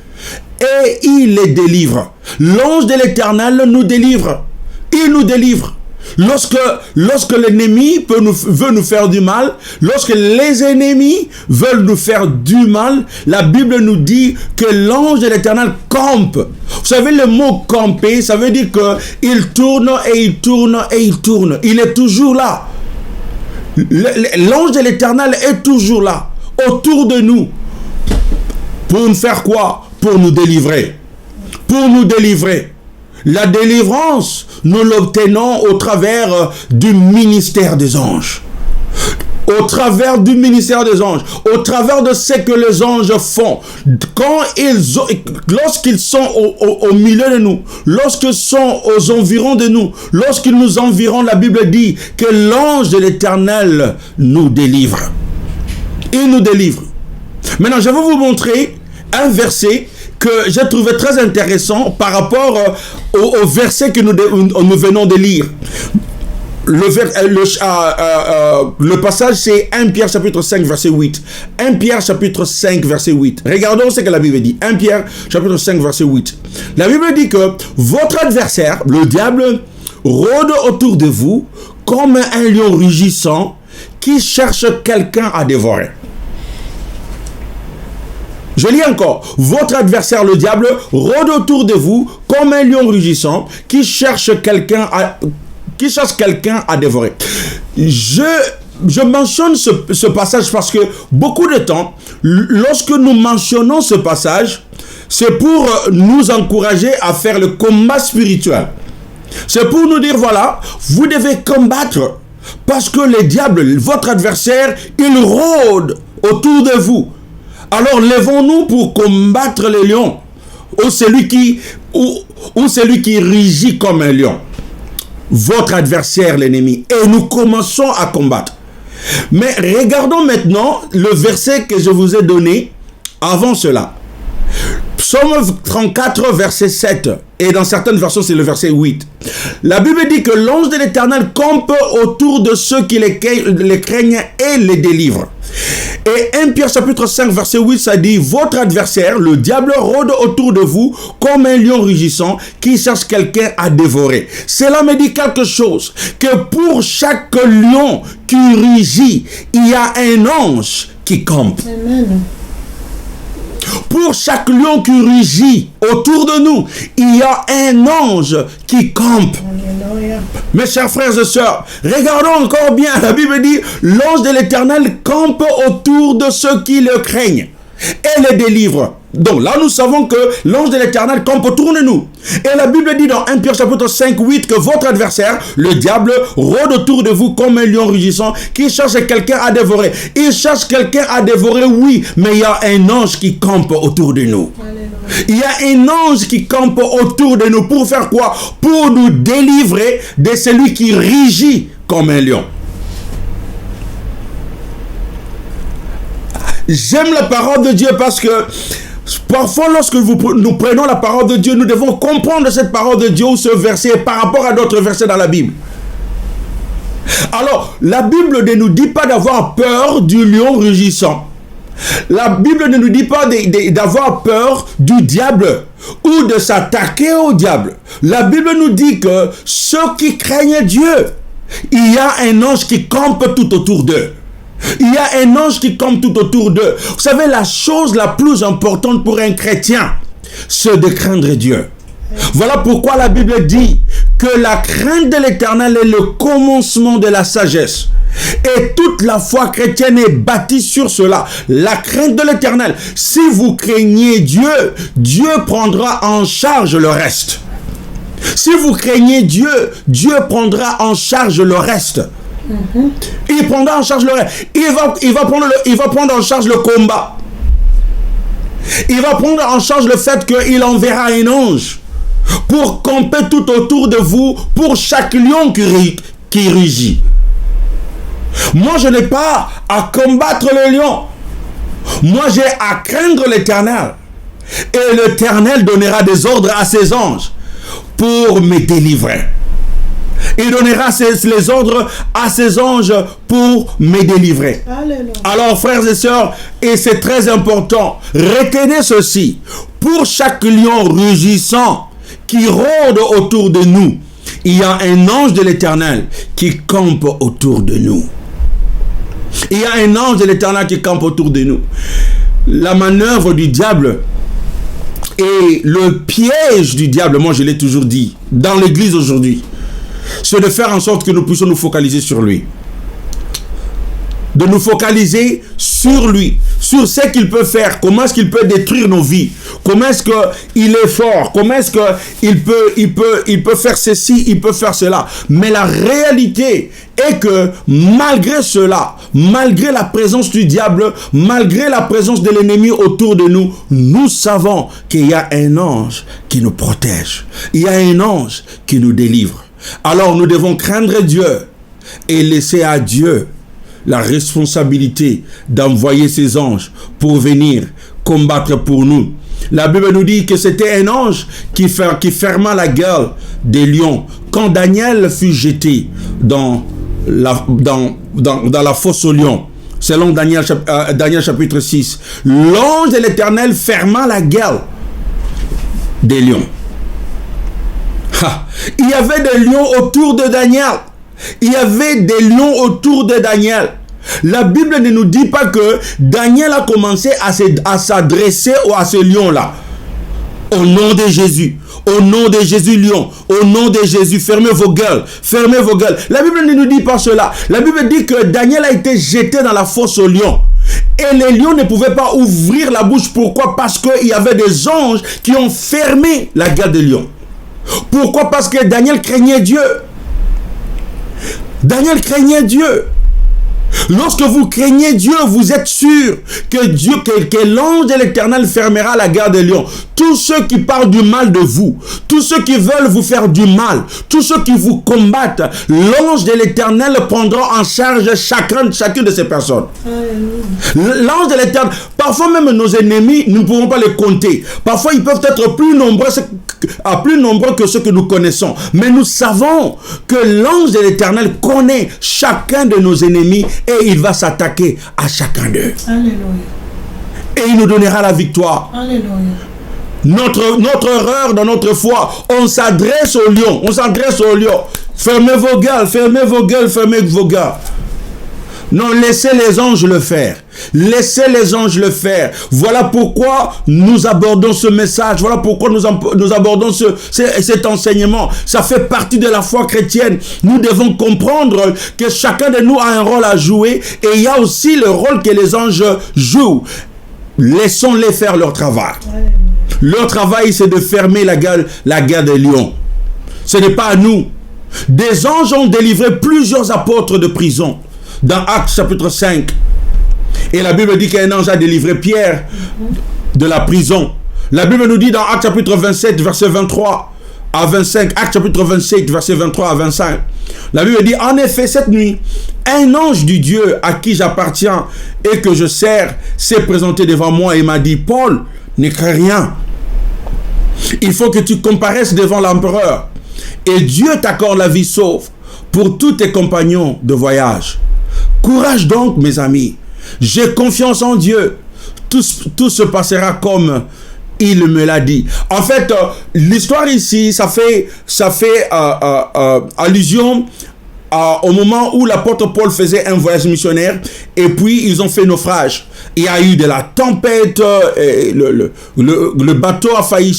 et il les délivre. L'ange de l'Éternel nous délivre. Il nous délivre. Lorsque l'ennemi veut nous faire du mal, lorsque les ennemis veulent nous faire du mal, la Bible nous dit que l'ange de l'Éternel campe. Vous savez, le mot camper, ça veut dire qu'il tourne et il tourne et il tourne. Il est toujours là. L'ange de l'Éternel est toujours là, autour de nous. Pour nous faire quoi? Pour nous délivrer. Pour nous délivrer. La délivrance, nous l'obtenons au travers du ministère des anges. Au travers du ministère des anges, au travers de ce que les anges font, lorsqu'ils sont au milieu de nous, lorsqu'ils sont aux environs de nous, lorsqu'ils nous environnent, la Bible dit que l'ange de l'Éternel nous délivre. Il nous délivre. Maintenant, je vais vous montrer un verset que j'ai trouvé très intéressant par rapport au verset que nous venons de lire. Le passage, c'est 1 Pierre chapitre 5 verset 8. 1 Pierre chapitre 5 verset 8. Regardons ce que la Bible dit. 1 Pierre chapitre 5 verset 8. La Bible dit que votre adversaire, le diable, rôde autour de vous comme un lion rugissant qui cherche quelqu'un à dévorer. Je lis encore. Votre adversaire, le diable, rôde autour de vous comme un lion rugissant qui cherche quelqu'un à dévorer. Je mentionne ce passage parce que beaucoup de temps, lorsque nous mentionnons ce passage, c'est pour nous encourager à faire le combat spirituel. C'est pour nous dire, voilà, vous devez combattre parce que le diable, votre adversaire, il rôde autour de vous. Alors levons-nous pour combattre les lions ou celui qui rugit comme un lion. Votre adversaire, l'ennemi. Et nous commençons à combattre. Mais regardons maintenant le verset que je vous ai donné avant cela. Psaume 34, verset 7. Et dans certaines versions, c'est le verset 8. La Bible dit que l'ange de l'Éternel campe autour de ceux qui les craignent et les délivrent. Et 1 Pierre chapitre 5 verset 8, ça dit: votre adversaire, le diable, rôde autour de vous comme un lion rugissant qui cherche quelqu'un à dévorer. Cela me dit quelque chose, que pour chaque lion qui rugit, il y a un ange qui campe. Amen. Pour chaque lion qui rugit autour de nous, il y a un ange qui campe. Alléluia. Mes chers frères et sœurs, regardons encore bien. La Bible dit: l'ange de l'Éternel campe autour de ceux qui le craignent et les délivre. Donc là, nous savons que l'ange de l'Éternel campe autour de nous. Et la Bible dit dans 1 Pierre chapitre 5, 8 que votre adversaire, le diable, rôde autour de vous comme un lion rugissant qui cherche quelqu'un à dévorer. Il cherche quelqu'un à dévorer, oui, mais il y a un ange qui campe autour de nous. Il y a un ange qui campe autour de nous pour faire quoi? Pour nous délivrer de celui qui rugit comme un lion. J'aime la parole de Dieu parce que parfois, lorsque nous prenons la parole de Dieu, nous devons comprendre cette parole de Dieu ou ce verset par rapport à d'autres versets dans la Bible. Alors, la Bible ne nous dit pas d'avoir peur du lion rugissant. La Bible ne nous dit pas d'avoir peur du diable ou de s'attaquer au diable. La Bible nous dit que ceux qui craignent Dieu, il y a un ange qui campe tout autour d'eux. Il y a un ange qui campe tout autour d'eux. Vous savez, la chose la plus importante pour un chrétien, c'est de craindre Dieu. Voilà pourquoi la Bible dit que la crainte de l'Éternel est le commencement de la sagesse. Et toute la foi chrétienne est bâtie sur cela. La crainte de l'Éternel. Si vous craignez Dieu, Dieu prendra en charge le reste. Si vous craignez Dieu, Dieu prendra en charge le reste. Il prendra en charge le reste. Il va prendre en charge le combat. Il va prendre en charge le fait qu'il enverra un ange pour camper tout autour de vous pour chaque lion qui rugit. Moi, je n'ai pas à combattre le lion. Moi, j'ai à craindre l'Éternel. Et l'Éternel donnera des ordres à ses anges pour me délivrer. Il donnera les ordres à ses anges pour me délivrer. Alléluia. Alors, frères et sœurs, et c'est très important, retenez ceci. Pour chaque lion rugissant qui rôde autour de nous, il y a un ange de l'Éternel qui campe autour de nous. Il y a un ange de l'Éternel qui campe autour de nous. La manœuvre du diable et le piège du diable, moi je l'ai toujours dit, dans l'église aujourd'hui, c'est de faire en sorte que nous puissions nous focaliser sur lui. de nous focaliser sur lui, sur ce qu'il peut faire, comment est-ce qu'il peut détruire nos vies, comment est-ce qu'il est fort, comment est-ce qu'il peut faire ceci, il peut faire cela. Mais la réalité est que malgré cela, malgré la présence du diable, malgré la présence de l'ennemi autour de nous, nous savons qu'il y a un ange qui nous protège. Il y a un ange qui nous délivre. Alors nous devons craindre Dieu et laisser à Dieu la responsabilité d'envoyer ses anges pour venir combattre pour nous. La Bible nous dit que c'était un ange qui ferma la gueule des lions quand Daniel fut jeté dans la fosse aux lions. Selon Daniel chapitre 6, l'ange de l'Éternel ferma la gueule des lions. Il y avait des lions autour de Daniel. Il y avait des lions autour de Daniel. La Bible ne nous dit pas que Daniel a commencé à s'adresser à ces lions-là. Au nom de Jésus. Au nom de Jésus, lion. Au nom de Jésus, fermez vos gueules. Fermez vos gueules. La Bible ne nous dit pas cela. La Bible dit que Daniel a été jeté dans la fosse aux lions. Et les lions ne pouvaient pas ouvrir la bouche. Pourquoi? Parce qu'il y avait des anges qui ont fermé la gueule des lions. Pourquoi? Parce que Daniel craignait Dieu. Daniel craignait Dieu. Lorsque vous craignez Dieu, vous êtes sûr que l'ange de l'Éternel fermera la gueule des lions. Tous ceux qui parlent du mal de vous, tous ceux qui veulent vous faire du mal, tous ceux qui vous combattent, l'ange de l'Éternel prendra en charge chacune de ces personnes. L'ange de l'Éternel, parfois même nos ennemis, nous ne pouvons pas les compter. Parfois, ils peuvent être plus nombreux que ceux que nous connaissons. Mais nous savons que l'ange de l'Éternel connaît chacun de nos ennemis et il va s'attaquer à chacun d'eux. Alléluia. Et il nous donnera la victoire. Alléluia. Notre erreur dans notre foi, on s'adresse aux lions. On s'adresse aux lions. Fermez vos gueules, fermez vos gueules, fermez vos gueules. Non, laissez les anges le faire. Laissez les anges le faire. Voilà pourquoi nous abordons ce message. Voilà pourquoi nous abordons cet enseignement. Ça fait partie de la foi chrétienne. Nous devons comprendre que chacun de nous a un rôle à jouer. Et il y a aussi le rôle que les anges jouent. Laissons-les faire leur travail. Leur travail, c'est de fermer la gueule des lions. Ce n'est pas à nous. Des anges ont délivré plusieurs apôtres de prison. Dans Actes chapitre 5. Et la Bible dit qu'un ange a délivré Pierre de la prison. La Bible nous dit dans Actes chapitre 27, verset 23 à 25. Actes chapitre 27, verset 23 à 25. La Bible dit, en effet, cette nuit, un ange du Dieu à qui j'appartiens et que je sers s'est présenté devant moi et m'a dit, Paul, ne crains rien. Il faut que tu comparaisses devant l'empereur. Et Dieu t'accorde la vie sauve pour tous tes compagnons de voyage. Courage donc, mes amis. J'ai confiance en Dieu. Tout se passera comme il me l'a dit. En fait, l'histoire ici, ça fait allusion au moment où l'apôtre Paul faisait un voyage missionnaire et puis ils ont fait naufrage. Il y a eu de la tempête, le bateau a failli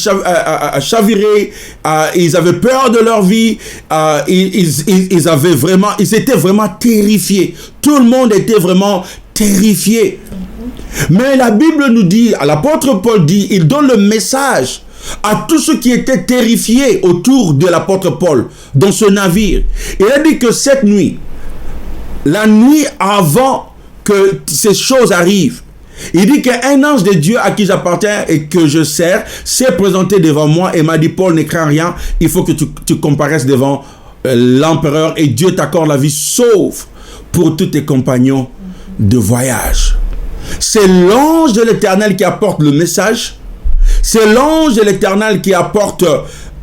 chavirer, ils avaient peur de leur vie, ils étaient vraiment terrifiés. Tout le monde était vraiment terrifié. Mais la Bible nous dit, l'apôtre Paul dit, il donne le message à tous ceux qui étaient terrifiés autour de l'apôtre Paul dans ce navire. Il a dit que cette nuit, la nuit avant que ces choses arrivent, il dit qu'un ange de Dieu à qui j'appartiens et que je sers s'est présenté devant moi et m'a dit, Paul, ne crains rien, il faut que tu comparaisses devant l'empereur et Dieu t'accorde la vie sauve pour tous tes compagnons de voyage. C'est l'ange de l'Éternel qui apporte le message. C'est l'ange de l'Éternel qui apporte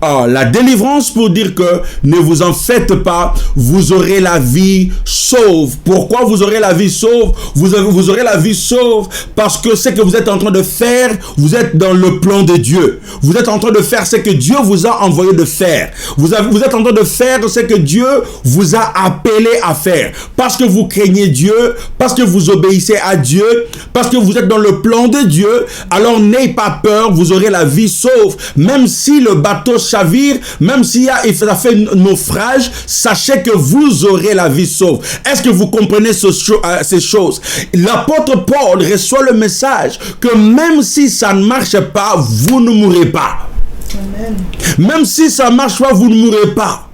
la délivrance pour dire que ne vous en faites pas, vous aurez la vie sauve. Pourquoi vous aurez la vie sauve? Vous aurez la vie sauve parce que ce que vous êtes en train de faire, vous êtes dans le plan de Dieu. Vous êtes en train de faire ce que Dieu vous a envoyé de faire. Vous êtes en train de faire ce que Dieu vous a appelé à faire. Parce que vous craignez Dieu, parce que vous obéissez à Dieu, parce que vous êtes dans le plan de Dieu, alors n'ayez pas peur, vous aurez la vie sauve. Même si le bateau chavire, même s'il y a ça fait naufrage, sachez que vous aurez la vie sauve. Est-ce que vous comprenez ces choses? L'apôtre Paul reçoit le message que même si ça ne marche pas, vous ne mourrez pas. Amen. Même si ça ne marche pas, vous ne mourrez pas.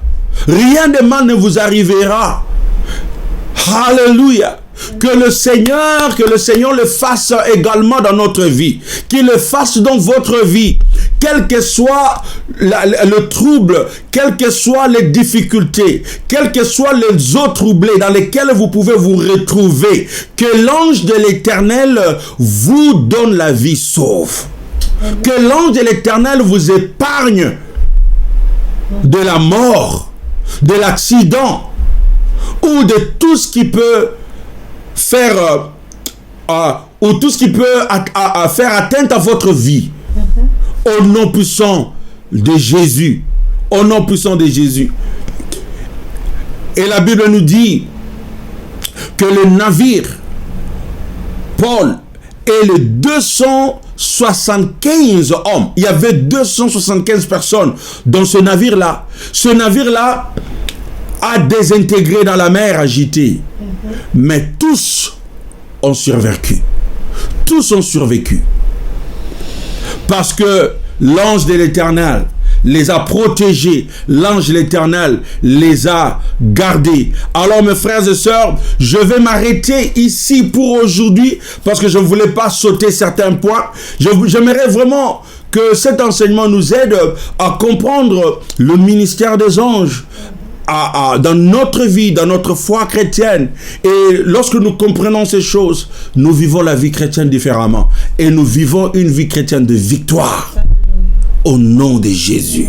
Rien de mal ne vous arrivera. Alléluia. Que le Seigneur le fasse également dans notre vie. Qu'il le fasse dans votre vie. Quel que soit le trouble, quelles que soient les difficultés, quels que soient les eaux troublées dans lesquelles vous pouvez vous retrouver, que l'ange de l'Éternel vous donne la vie sauve. Que l'ange de l'Éternel vous épargne de la mort, de l'accident ou de tout ce qui peut faire ou tout ce qui peut faire atteinte à votre vie. Au nom puissant de Jésus. Au nom puissant de Jésus. Et la Bible nous dit que le navire Paul et les 275 hommes, il y avait 275 personnes dans ce navire-là. Ce navire-là a désintégré dans la mer agitée. Mais tous ont survécu. Tous ont survécu. Parce que l'ange de l'Éternel les a protégés. L'ange de l'Éternel les a gardés. Alors mes frères et sœurs, je vais m'arrêter ici pour aujourd'hui parce que je ne voulais pas sauter certains points. J'aimerais vraiment que cet enseignement nous aide à comprendre le ministère des anges dans notre vie, dans notre foi chrétienne. Et lorsque nous comprenons ces choses, nous vivons la vie chrétienne différemment. Et nous vivons une vie chrétienne de victoire. Au nom de Jésus.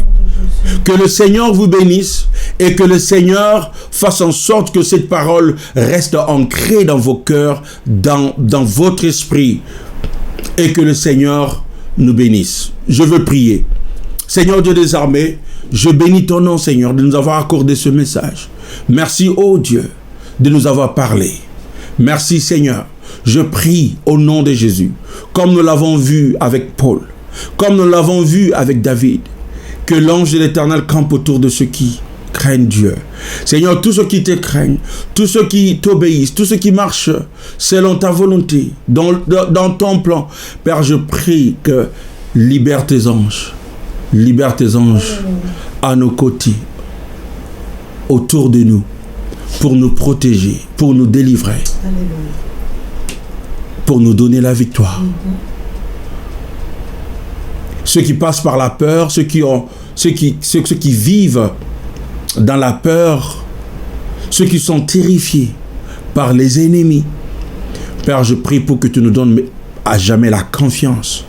Que le Seigneur vous bénisse et que le Seigneur fasse en sorte que cette parole reste ancrée dans vos cœurs, dans votre esprit. Et que le Seigneur nous bénisse. Je veux prier. Seigneur Dieu des armées, je bénis ton nom, Seigneur, de nous avoir accordé ce message. Merci, ô Dieu, de nous avoir parlé. Merci, Seigneur. Je prie au nom de Jésus, comme nous l'avons vu avec Paul, comme nous l'avons vu avec David, que l'ange de l'Éternel campe autour de ceux qui craignent Dieu. Seigneur, tous ceux qui te craignent, tous ceux qui t'obéissent, tous ceux qui marchent selon ta volonté, dans ton plan, Père, je prie que libère tes anges à nos côtés, autour de nous, pour nous protéger, pour nous délivrer, pour nous donner la victoire. Ceux qui passent par la peur, ceux qui vivent dans la peur, ceux qui sont terrifiés par les ennemis, Père, je prie pour que tu nous donnes à jamais la confiance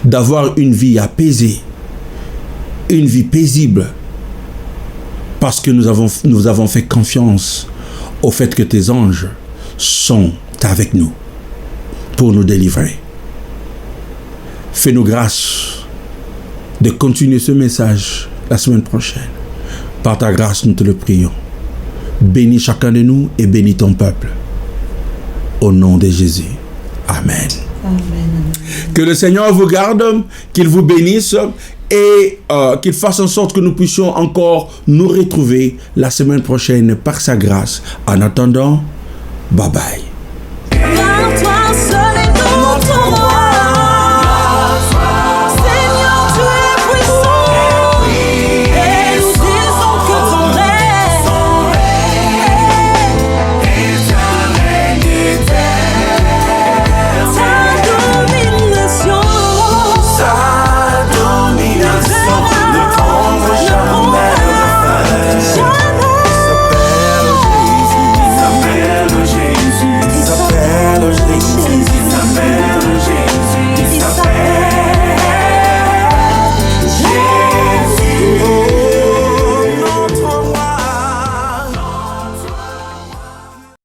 d'avoir une vie apaisée, une vie paisible, parce que nous avons fait confiance au fait que tes anges sont avec nous pour nous délivrer. Fais-nous grâce de continuer ce message la semaine prochaine. Par ta grâce, nous te le prions. Bénis chacun de nous et bénis ton peuple. Au nom de Jésus. Amen. Amen. Que le Seigneur vous garde, qu'il vous bénisse et qu'il fasse en sorte que nous puissions encore nous retrouver la semaine prochaine par sa grâce. En attendant, bye bye.